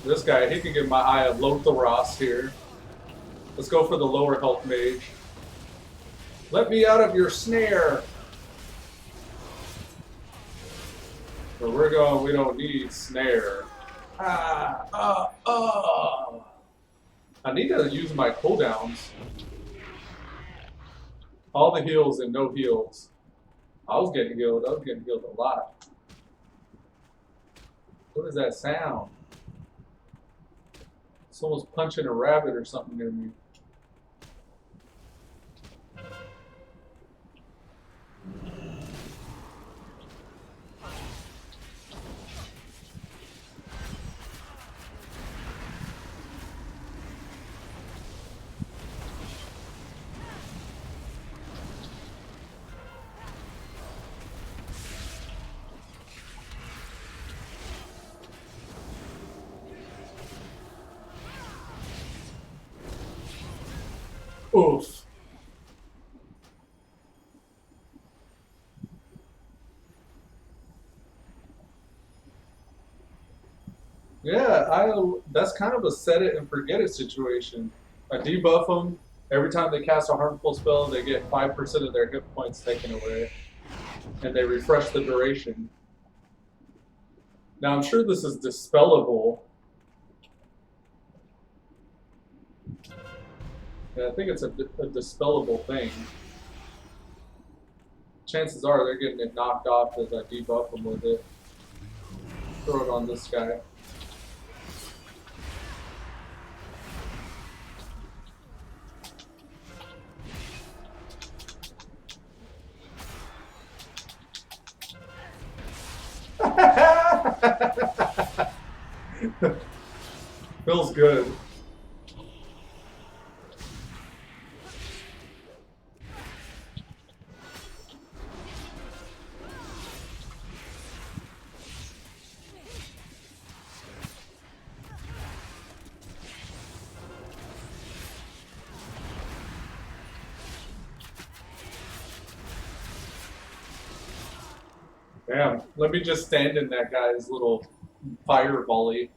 This guy, he can get my eye of Lotharos here. Let's go for the lower health mage. Let me out of your snare. Where we're going, we don't need snare. I need to use my cooldowns. All the heals and no heals. I was getting healed. I was getting healed a lot. What is that sound? Someone's punching a rabbit or something near me. Oof. Yeah, that's kind of a set it and forget it situation. I debuff them. Every time they cast a harmful spell, they get 5% of their hit points taken away. And they refresh the duration. Now, I'm sure this is dispellable. Yeah, I think it's a dispellable thing. Chances are they're getting it knocked off as I debuff them with it. Throw it on this guy. Feels good. Damn, let me just stand in that guy's little fire volley.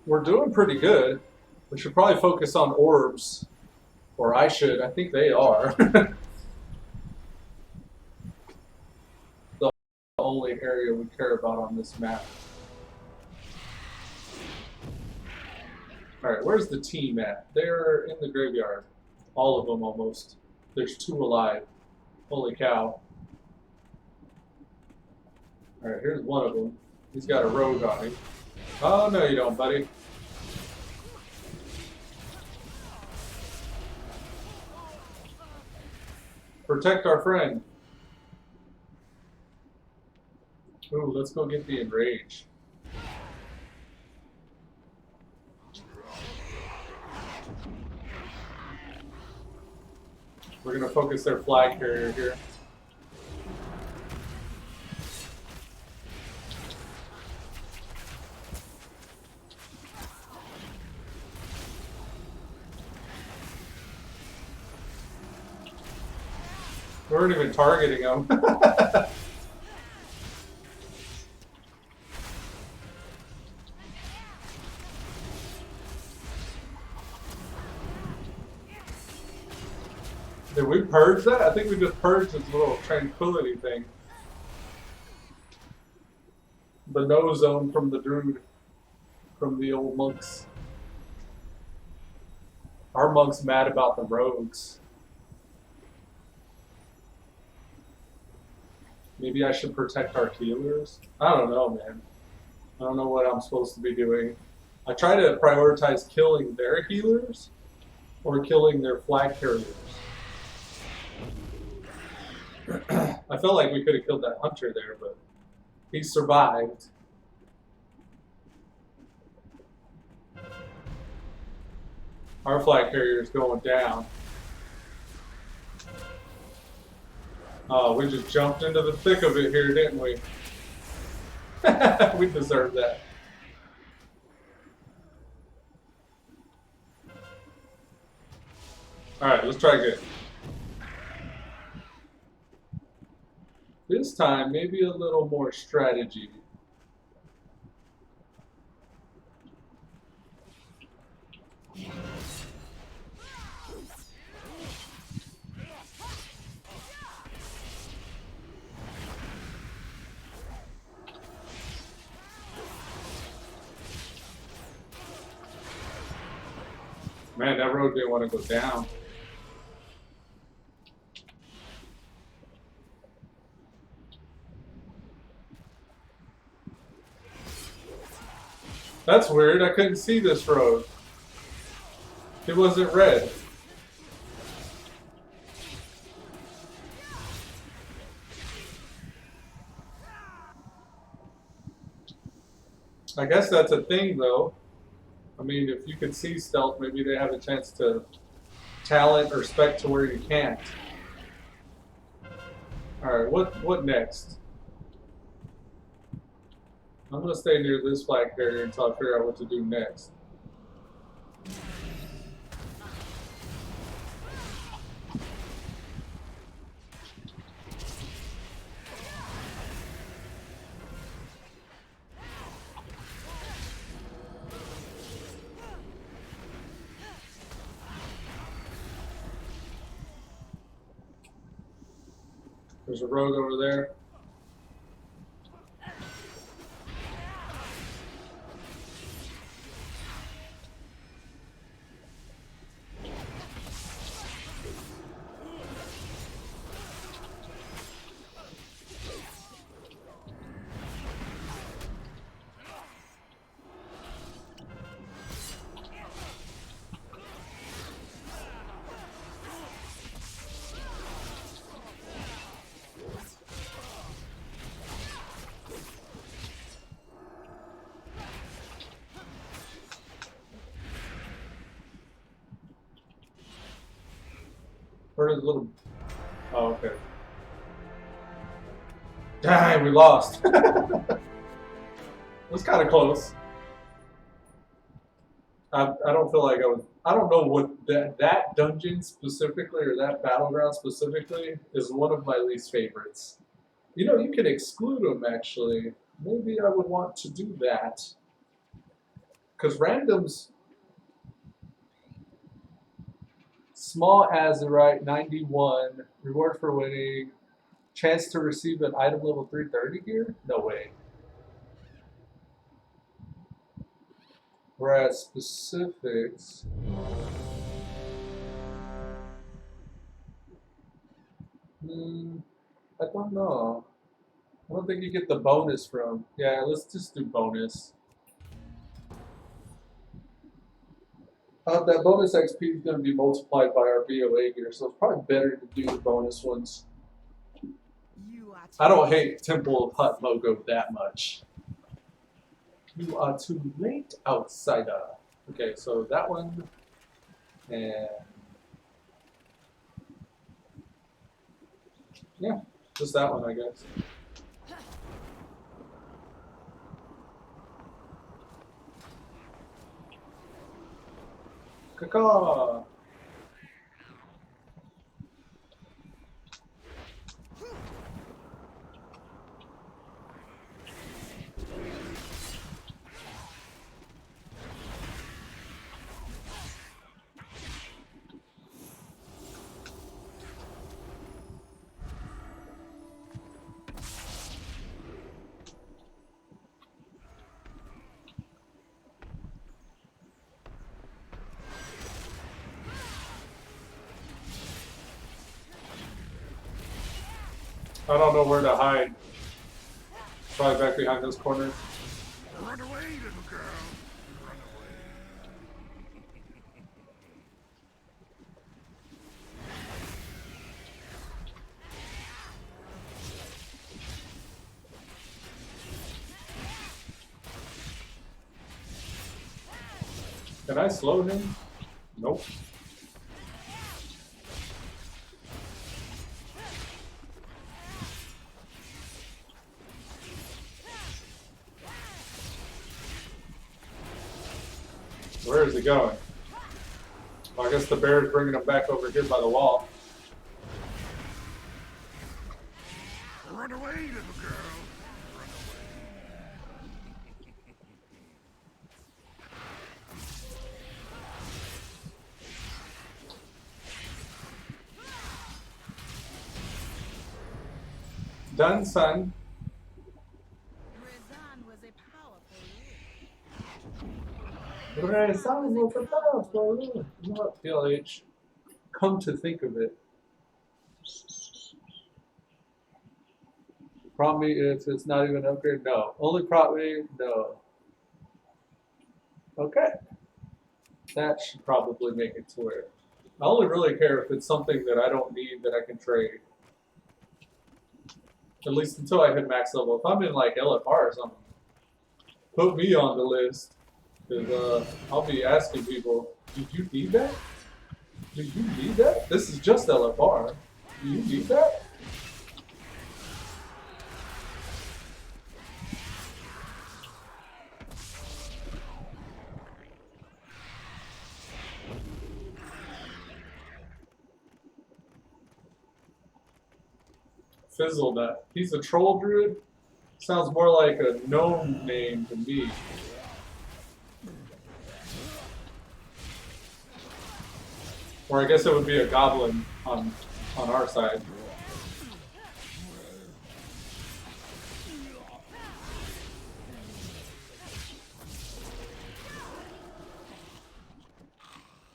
We're doing pretty good. We should probably focus on orbs. Or I should. I think they are. The only area we care about on this map. Alright, where's the team at? They're in the graveyard. All of them almost. There's 2 alive. Holy cow. Alright, here's one of them. He's got a rogue on him. Oh, no you don't, buddy. Protect our friend. Ooh, let's go get the enrage. We're gonna focus their flag carrier here. We weren't even targeting them. Did we purge that? I think we just purged this little tranquility thing. The no zone from the druid, from the old monks. Our monk's mad about the rogues. Maybe I should protect our healers? I don't know, man. I don't know what I'm supposed to be doing. I try to prioritize killing their healers or killing their flag carriers. I felt like we could have killed that hunter there, but he survived. Our flag carrier is going down. Oh, we just jumped into the thick of it here, didn't we? We deserve that. Alright, let's try again. This time, maybe a little more strategy. Man, that road didn't want to go down. That's weird, I couldn't see this road. It wasn't red. I guess that's a thing though. I mean, if you can see stealth, maybe they have a chance to talent or spec to where you can't. Alright, what next? I'm gonna stay near this flag carrier until I figure out what to do next. There's a road over there. Where's the little... Oh, okay. Dang, we lost. It was kind of close. I don't feel like I was... I don't know what... That dungeon specifically, or that battleground specifically, is one of my least favorites. You know, you can exclude them, actually. Maybe I would want to do that. Because randoms... Small Azurite, 91. Reward for winning. Chance to receive an item level 330 gear? No way. Whereas specifics... I don't know. I don't think you get the bonus from... Yeah, let's just do bonus. That bonus XP is going to be multiplied by our BOA gear, so it's probably better to do the bonus ones. I don't hate Temple of Hut logo that much. You are too late, outsider. Okay, so that one, and Yeah, just that one, I guess. Caw. I don't know where to hide. Probably back behind this corner. Run away, little girl. Run away. Can I slow him? Nope. Where is he going? Well, I guess the bear is bringing him back over here by the wall. Run away, little girl. Run Done, son. Rezan was a powerful You know what, PLH? Come to think of it. Prompt me if it's not even an upgrade? No. Only prompt me? No. Okay. That should probably make it to where. I only really care if it's something that I don't need that I can trade. At least until I hit max level. If I'm in like LFR or something, put me on the list. Because I'll be asking people, do you need that? Do you need that? This is just LFR. Do you need that? Fizzlenut. He's a troll druid? Sounds more like a gnome name to me. Or I guess it would be a goblin on our side.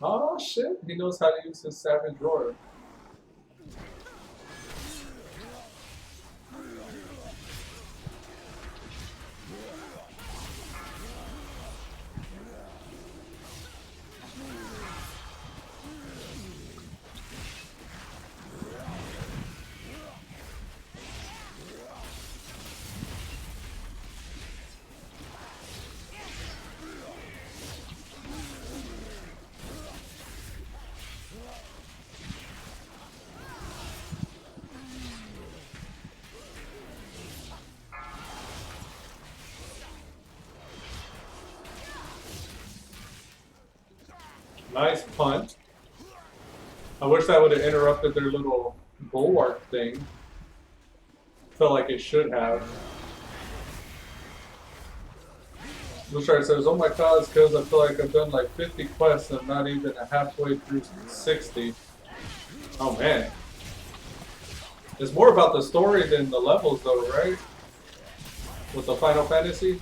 Oh shit, he knows how to use his savage roar. Nice punt. I wish that would have interrupted their little bulwark thing. Felt like it should have. Lushard says, oh my god, it's because I feel like I've done like 50 quests and I'm not even halfway through 60. Oh man. It's more about the story than the levels though, right? With the Final Fantasy?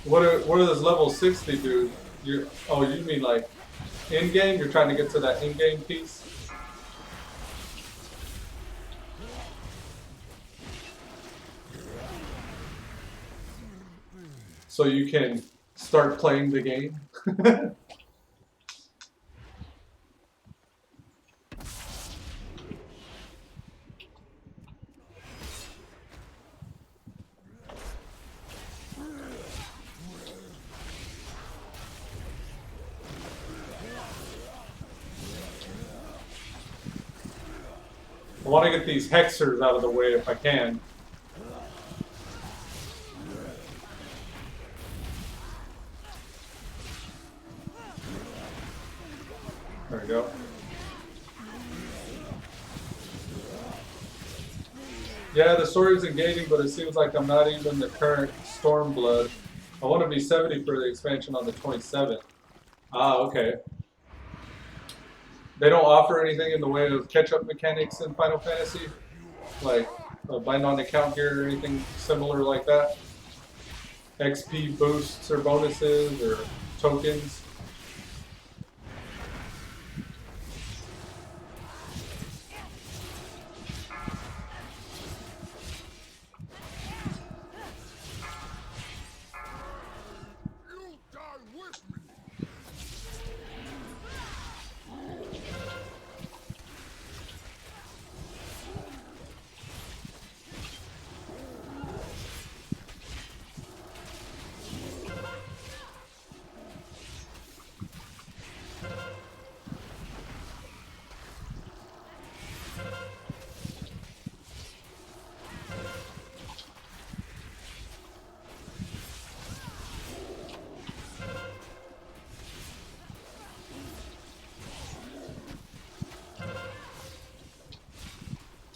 What does level 60 do? You mean like in-game? You're trying to get to that in-game piece? So you can start playing the game? I want to get these hexers out of the way if I can. There we go. Yeah, the story's engaging, but it seems like I'm not even the current Stormblood. I want to be 70 for the expansion on the 27th. Ah, okay. They don't offer anything in the way of catch-up mechanics in Final Fantasy? Like a bind on account gear or anything similar like that? XP boosts or bonuses or tokens?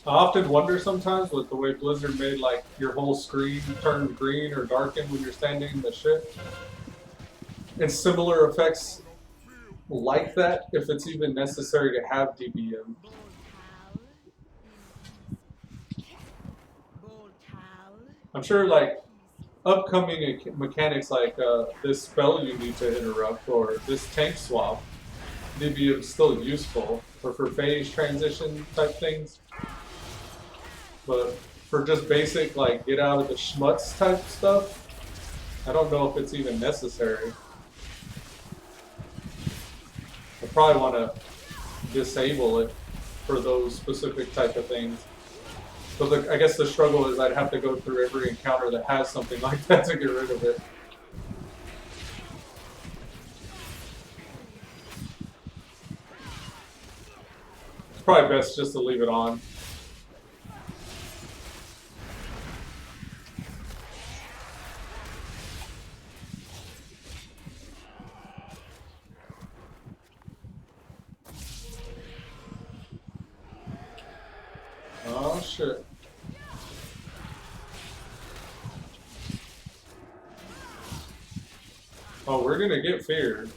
I often wonder sometimes with the way Blizzard made like your whole screen turn green or darken when you're standing in the ship. And similar effects like that, if it's even necessary to have DBM. I'm sure like upcoming mechanics like this spell you need to interrupt or this tank swap, DBM is still useful, or for phase transition type things. But for just basic, like, get out of the schmutz type stuff, I don't know if it's even necessary. I probably want to disable it for those specific type of things. But I guess the struggle is I'd have to go through every encounter that has something like that to get rid of it. It's probably best just to leave it on. Oh shit. Oh, we're gonna get feared.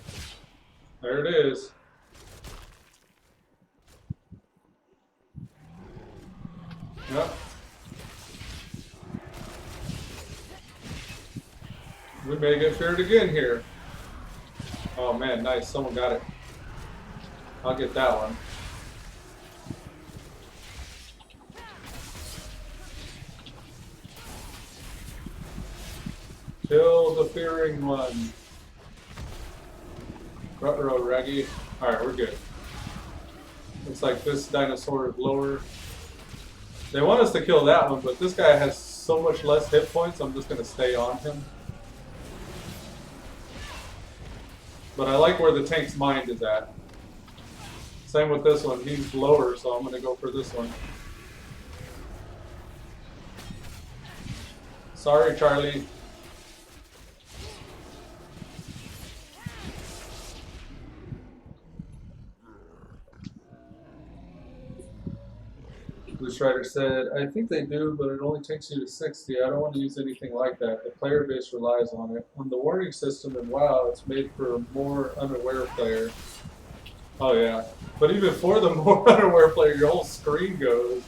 There it is. Yep. We may get feared again here. Oh man, nice. Someone got it. I'll get that one. Kill the fearing one. Ruh-roh, Raggy. Alright, we're good. Looks like this dinosaur is lower. They want us to kill that one, but this guy has so much less hit points, I'm just going to stay on him. But I like where the tank's mind is at. Same with this one. He's lower, so I'm going to go for this one. Sorry, Charlie. The Strider said, I think they do, but it only takes you to 60. I don't want to use anything like that. The player base relies on it. On the warning system in WoW, it's made for a more unaware player. Oh yeah. But even for the more unaware player, your whole screen goes.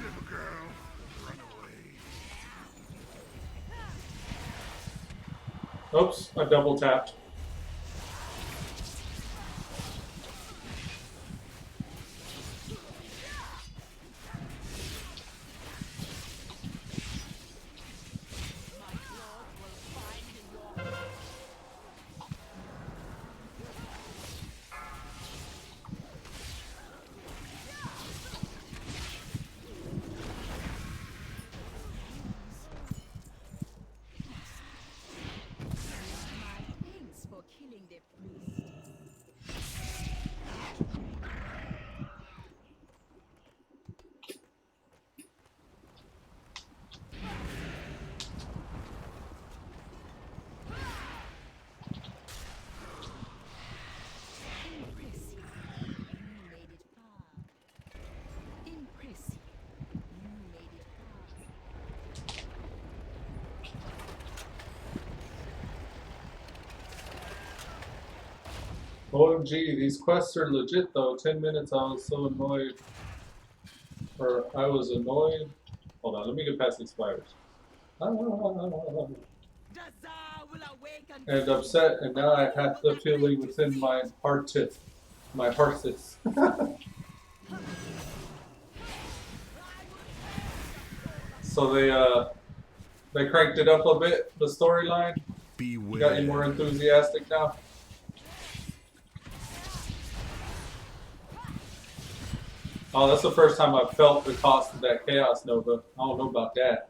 little girl. Run away. Oops, I double tapped. Thanks for killing the priest. Impressive. You made it far. Impressive. You made it far. OMG, these quests are legit though. 10 minutes I was so annoyed. Or I was annoyed. Hold on, let me get past these spiders. And upset, and now I have the feeling within my heartith. My heartith. So they cranked it up a bit, the storyline. Beware. Got you more enthusiastic now. Oh, that's the first time I've felt the cost of that Chaos Nova. I don't know about that.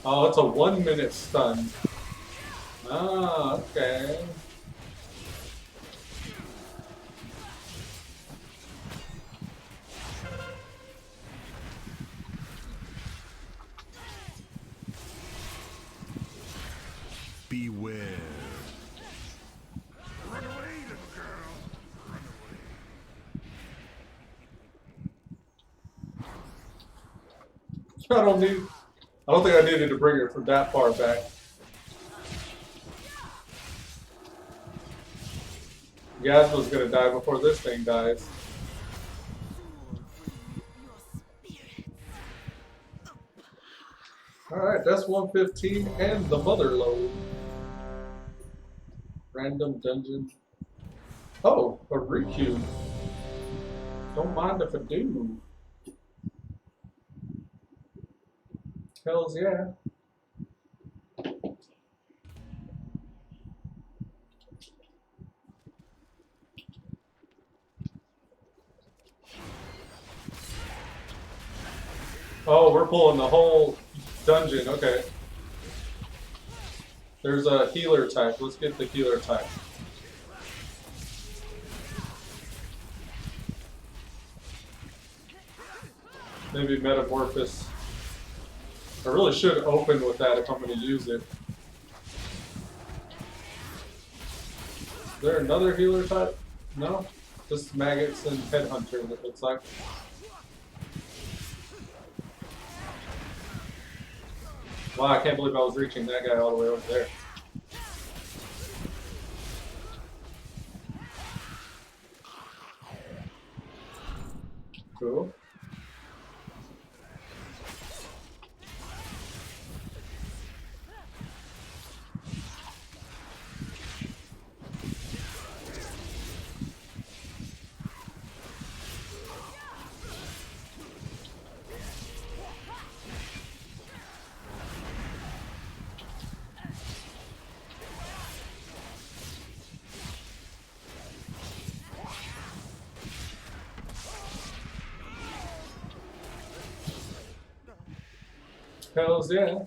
Oh, it's a 1 minute stun. Ah, okay. Beware. Run away, little girl. Run away. I don't think I needed to bring her from that far back. Yasma's gonna die before this thing dies. Alright, that's 115 and the mother load. Random dungeon. Oh, a Riku. Don't mind if I do. Hells yeah. Oh, we're pulling the whole dungeon. Okay. There's a healer type. Let's get the healer type. Maybe Metamorphosis. I really should open with that if I'm going to use it. Is there another healer type? No? Just Maggots and Headhunter, it looks like. Wow, I can't believe I was reaching that guy all the way over there. Cool. Hells yeah.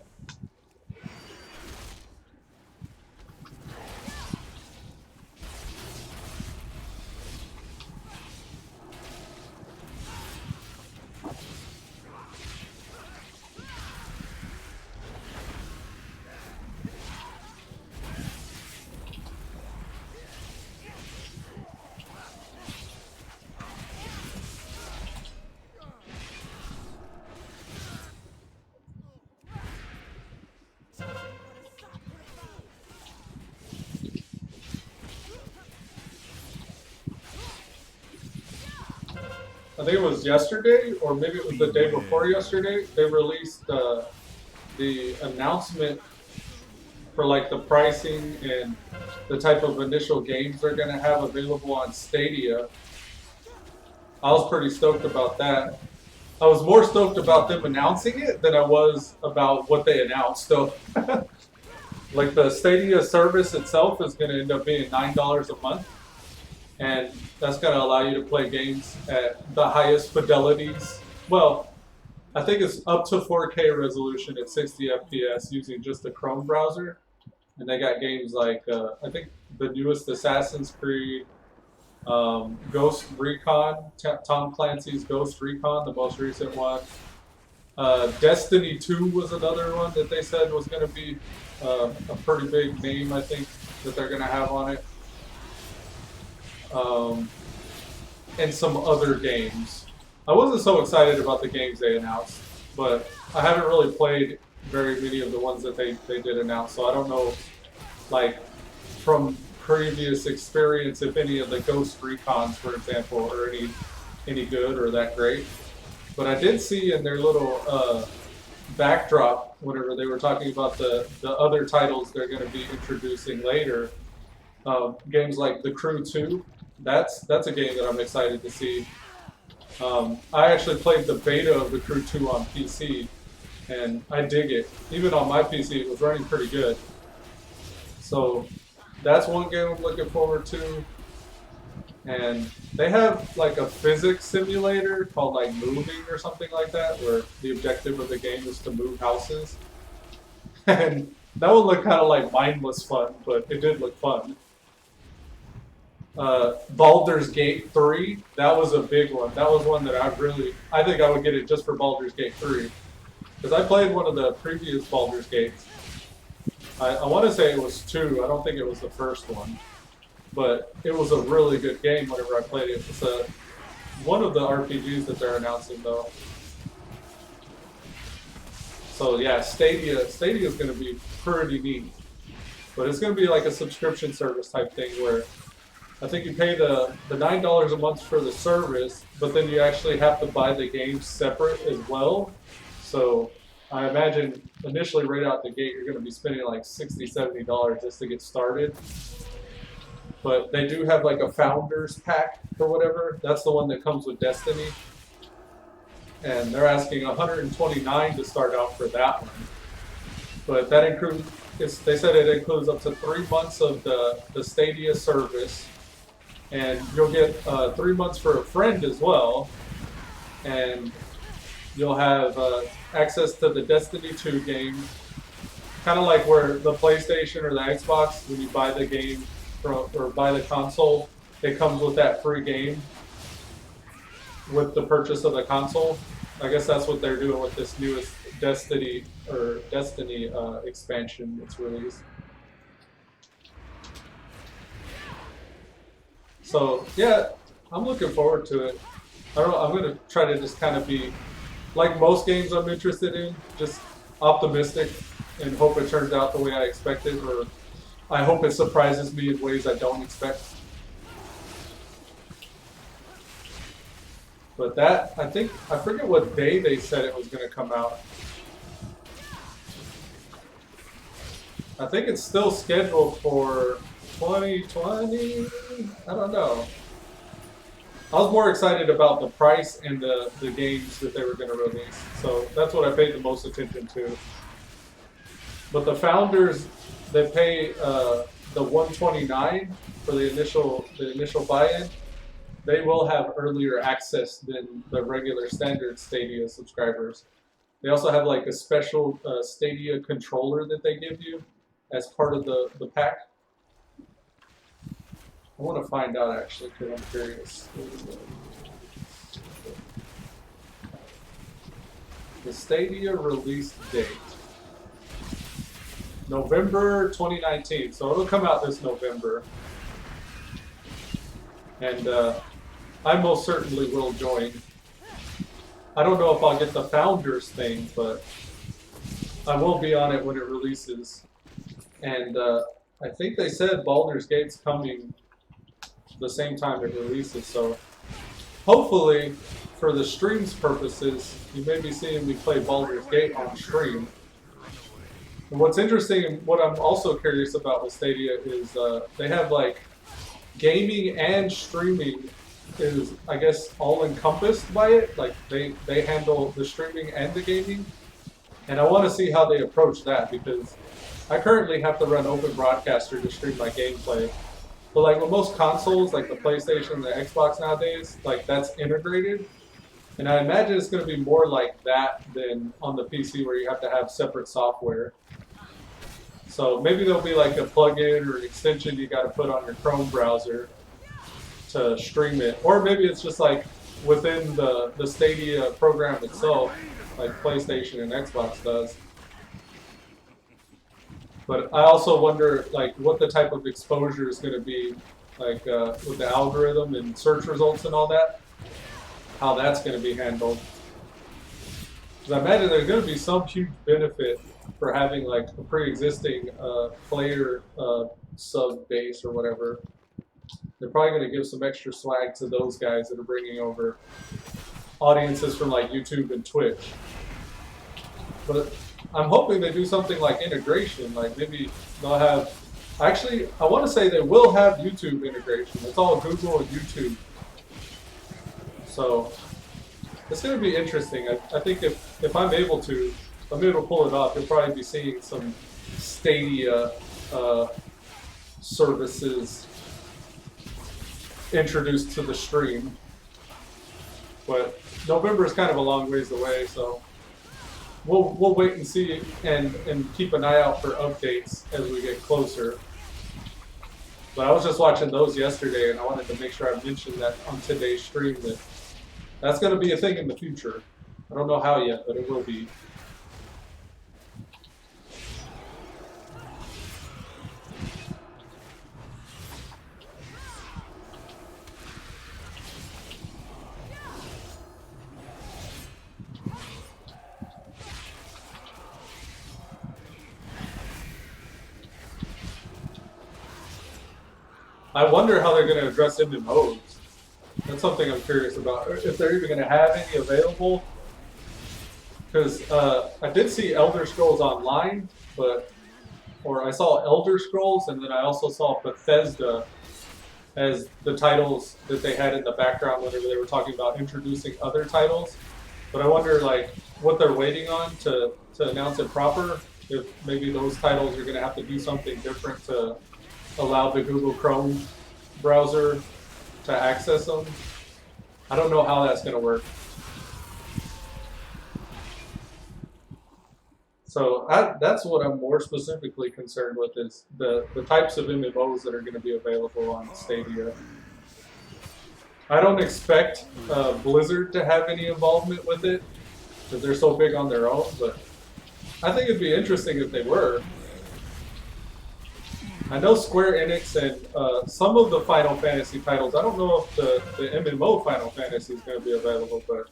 I think it was yesterday, or maybe it was the day before yesterday, they released the announcement for like the pricing and the type of initial games they're going to have available on Stadia. I was pretty stoked about that. I was more stoked about them announcing it than I was about what they announced. So, like the Stadia service itself is going to end up being $9 a month, and that's going to allow you to play games at the highest fidelities. Well, I think it's up to 4K resolution at 60 FPS using just the Chrome browser. And they got games like, I think the newest Assassin's Creed, Ghost Recon, Tom Clancy's Ghost Recon, the most recent one. Destiny 2 was another one that they said was going to be a pretty big name, I think, that they're going to have on it. And some other games. I wasn't so excited about the games they announced, but I haven't really played very many of the ones that they did announce, so I don't know, like, from previous experience if any of the Ghost Recons, for example, are any good or that great. But I did see in their little backdrop, whenever they were talking about the other titles they're going to be introducing later, games like The Crew 2, that's a game that I'm excited to see. I actually played the beta of The Crew 2 on PC, and I dig it. Even on my PC, it was running pretty good. So that's one game I'm looking forward to. And they have like a physics simulator called like Moving or something like that, where the objective of the game is to move houses. And that would look kind of like mindless fun, but it did look fun. Baldur's Gate 3, that was a big one. That was one that I think I would get it just for Baldur's Gate 3. Because I played one of the previous Baldur's Gates. I want to say it was 2, I don't think it was the first one. But it was a really good game whenever I played it. It's one of the RPGs that they're announcing though. So yeah, Stadia is going to be pretty neat. But it's going to be like a subscription service type thing where I think you pay the $9 a month for the service, but then you actually have to buy the games separate as well. So I imagine initially right out the gate you're going to be spending like $60, $70 just to get started. But they do have like a founders pack or whatever. That's the one that comes with Destiny. And they're asking $129 to start out for that one. But that includes, they said it includes up to 3 months of the Stadia service. And you'll get 3 months for a friend as well. And you'll have access to the Destiny 2 game. Kind of like where the PlayStation or the Xbox, when you buy the game or buy the console, it comes with that free game with the purchase of the console. I guess that's what they're doing with this newest Destiny expansion that's released. So yeah, I'm looking forward to it. I'm gonna try to just kind of be like most games I'm interested in, just optimistic and hope it turns out the way I expected, or I hope it surprises me in ways I don't expect. But that, I forget what day they said it was going to come out. I think it's still scheduled for 2020. I don't know. I was more excited about the price and the games that they were going to release. So that's what I paid the most attention to. But the founders, they pay the $129 for the initial buy-in. They will have earlier access than the regular standard Stadia subscribers. They also have like a special Stadia controller that they give you as part of the pack. I want to find out actually because I'm curious. The Stadia release date. November 2019, so it'll come out this November. And I most certainly will join. I don't know if I'll get the Founders thing, but I will be on it when it releases. And I think they said Baldur's Gate's coming the same time it releases, so hopefully, for the stream's purposes, you may be seeing me play Baldur's Gate on stream. And what's interesting, and what I'm also curious about with Stadia is they have like gaming and streaming is, I guess, all encompassed by it. Like they handle the streaming and the gaming, and I want to see how they approach that because I currently have to run Open Broadcaster to stream my gameplay. But like with most consoles, like the PlayStation and the Xbox nowadays, like that's integrated. And I imagine it's going to be more like that than on the PC where you have to have separate software. So maybe there'll be like a plugin or an extension you got to put on your Chrome browser to stream it. Or maybe it's just like within the Stadia program itself, like PlayStation and Xbox does. But I also wonder like what the type of exposure is going to be, like with the algorithm and search results and all that, how that's going to be handled. Because I imagine there's going to be some huge benefit for having like a pre-existing player sub base or whatever. They're probably going to give some extra swag to those guys that are bringing over audiences from like YouTube and Twitch. But I'm hoping they do something like integration, like maybe they'll have, actually, I want to say they will have YouTube integration. It's all Google and YouTube. So it's going to be interesting. I think if I'm able to pull it off, you'll probably be seeing some Stadia services introduced to the stream. But November is kind of a long ways away, so we'll wait and see and keep an eye out for updates as we get closer. But I was just watching those yesterday, and I wanted to make sure I mentioned that on today's stream that that's going to be a thing in the future. I don't know how yet, but it will be. I wonder how they're going to address MMOs. That's something I'm curious about. If they're even going to have any available. Because I did see Elder Scrolls Online, or I saw Elder Scrolls, and then I also saw Bethesda as the titles that they had in the background whenever they were talking about introducing other titles. But I wonder like what they're waiting on to announce it proper. If maybe those titles are going to have to do something different to allow the Google Chrome browser to access them. I don't know how that's going to work. So that's what I'm more specifically concerned with is the types of MMOs that are going to be available on Stadia. I don't expect Blizzard to have any involvement with it because they're so big on their own, but I think it'd be interesting if they were. I know Square Enix and some of the Final Fantasy titles, I don't know if the MMO Final Fantasy is going to be available, but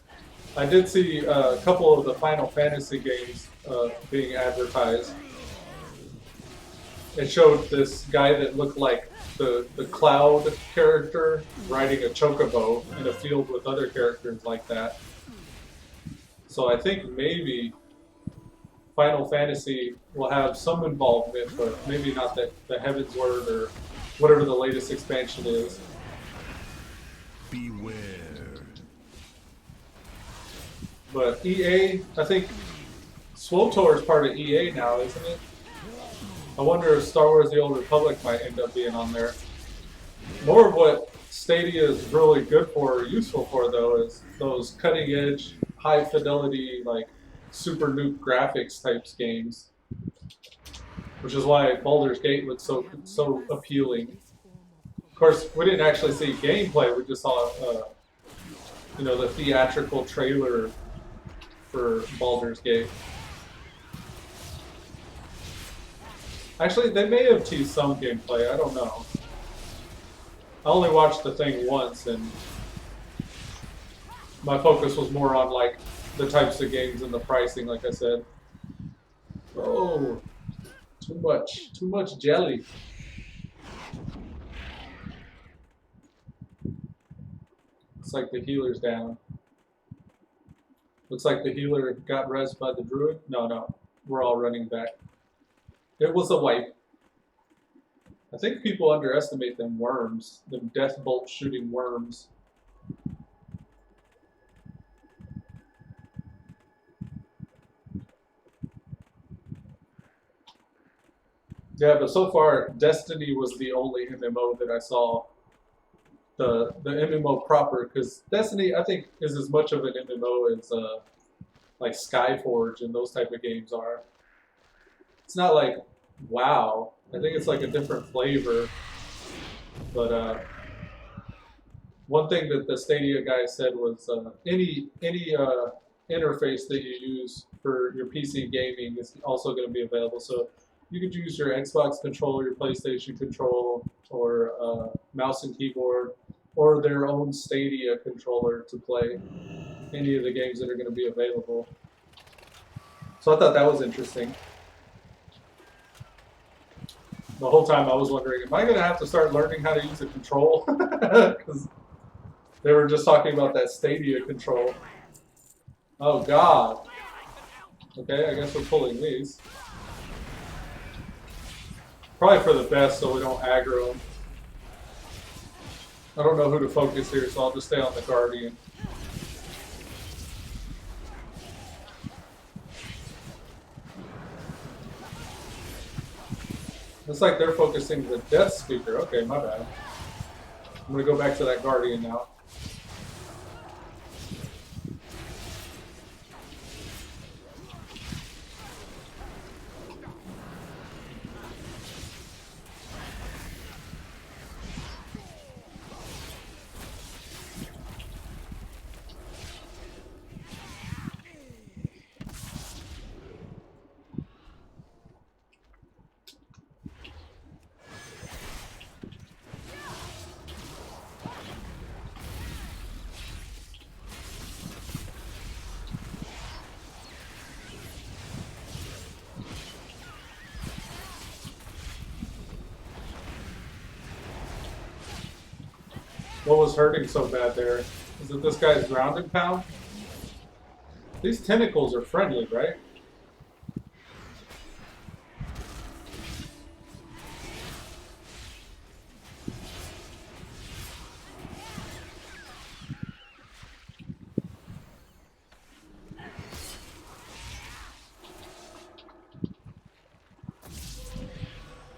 I did see a couple of the Final Fantasy games being advertised. It showed this guy that looked like the Cloud character riding a chocobo in a field with other characters like that. So I think maybe Final Fantasy will have some involvement, but maybe not the Heaven's Word or whatever the latest expansion is. Beware. But EA, I think SWTOR is part of EA now, isn't it? I wonder if Star Wars The Old Republic might end up being on there. More of what Stadia is really good for or useful for, though, is those cutting-edge, high-fidelity, like, super nuke graphics types games, which is why Baldur's Gate looks so appealing. Of course, we didn't actually see gameplay. We just saw, the theatrical trailer for Baldur's Gate. Actually, they may have teased some gameplay. I don't know. I only watched the thing once, and my focus was more on like the types of games and the pricing, like I said. Oh, too much jelly. Looks like the healer's down. Looks like the healer got rezzed by the druid. No. We're all running back. It was a wipe. I think people underestimate them worms. Them death bolt shooting worms. Yeah, but so far, Destiny was the only MMO that I saw. The MMO proper, because Destiny, I think, is as much of an MMO as like Skyforge and those type of games are. It's not like WoW. I think it's like a different flavor. But one thing that the Stadia guy said was any interface that you use for your PC gaming is also going to be available. So you could use your Xbox controller, your PlayStation control, or mouse and keyboard, or their own Stadia controller to play any of the games that are going to be available. So I thought that was interesting. The whole time I was wondering, am I going to have to start learning how to use a control? Because they were just talking about that Stadia control. Oh, God. Okay, I guess we're pulling these. Probably for the best so we don't aggro them. I don't know who to focus here, so I'll just stay on the Guardian. Looks like they're focusing the Death Speaker. Okay, my bad. I'm going to go back to that Guardian now. What was hurting so bad there? Is it this guy's ground and pound? These tentacles are friendly, right?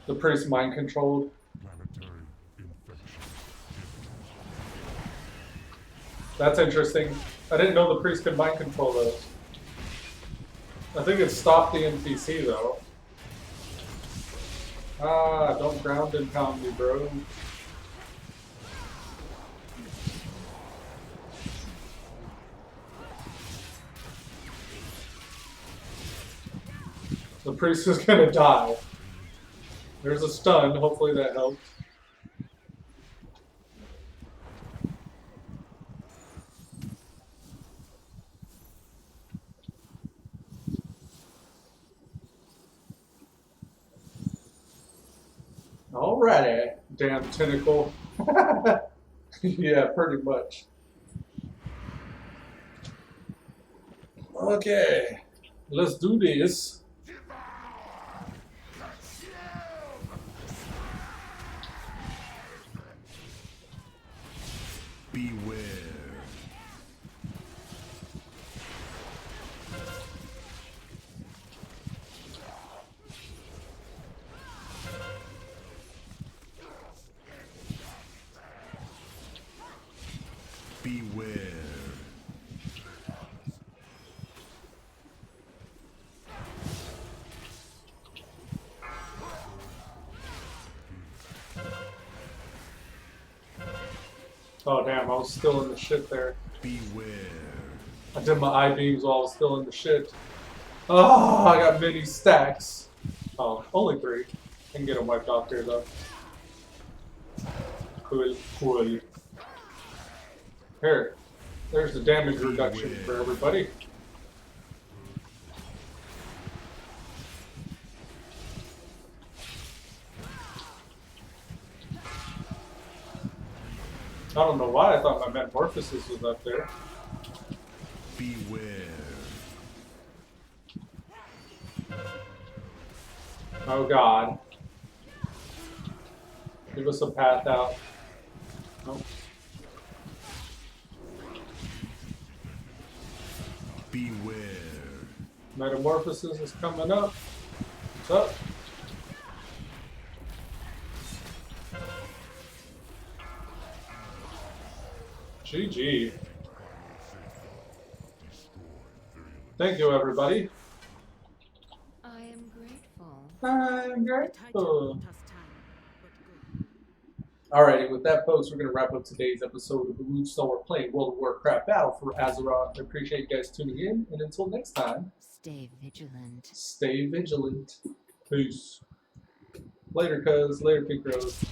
The priest mind controlled. That's interesting. I didn't know the priest could mind control those. I think it stopped the NPC though. Ah, don't ground and pound me, bro. The priest is gonna die. There's a stun, hopefully that helped. Alrighty, damn tentacle. Yeah, pretty much. Okay, let's do this. Beware. Beware. Oh damn, I was still in the shit there. Beware. I did my eye beams while I was still in the shit. Oh, I got many stacks. Oh, only 3. I can get them wiped off here though. Cool, cool. Here, there's the damage reduction for everybody. I don't know why I thought my metamorphosis was up there. Beware. Oh god. Give us a path out. Nope. Beware. Metamorphosis is coming up. What's up? GG. Thank you, everybody. I am grateful. I'm grateful. Tough time, but good. Alrighty, with that, folks, we're going to wrap up today's episode of Elude, Stalwart playing World of Warcraft Battle for Azeroth. I appreciate you guys tuning in, and until next time, Stay vigilant. stay vigilant. Peace. Later, cuz. Later, Pink Rose.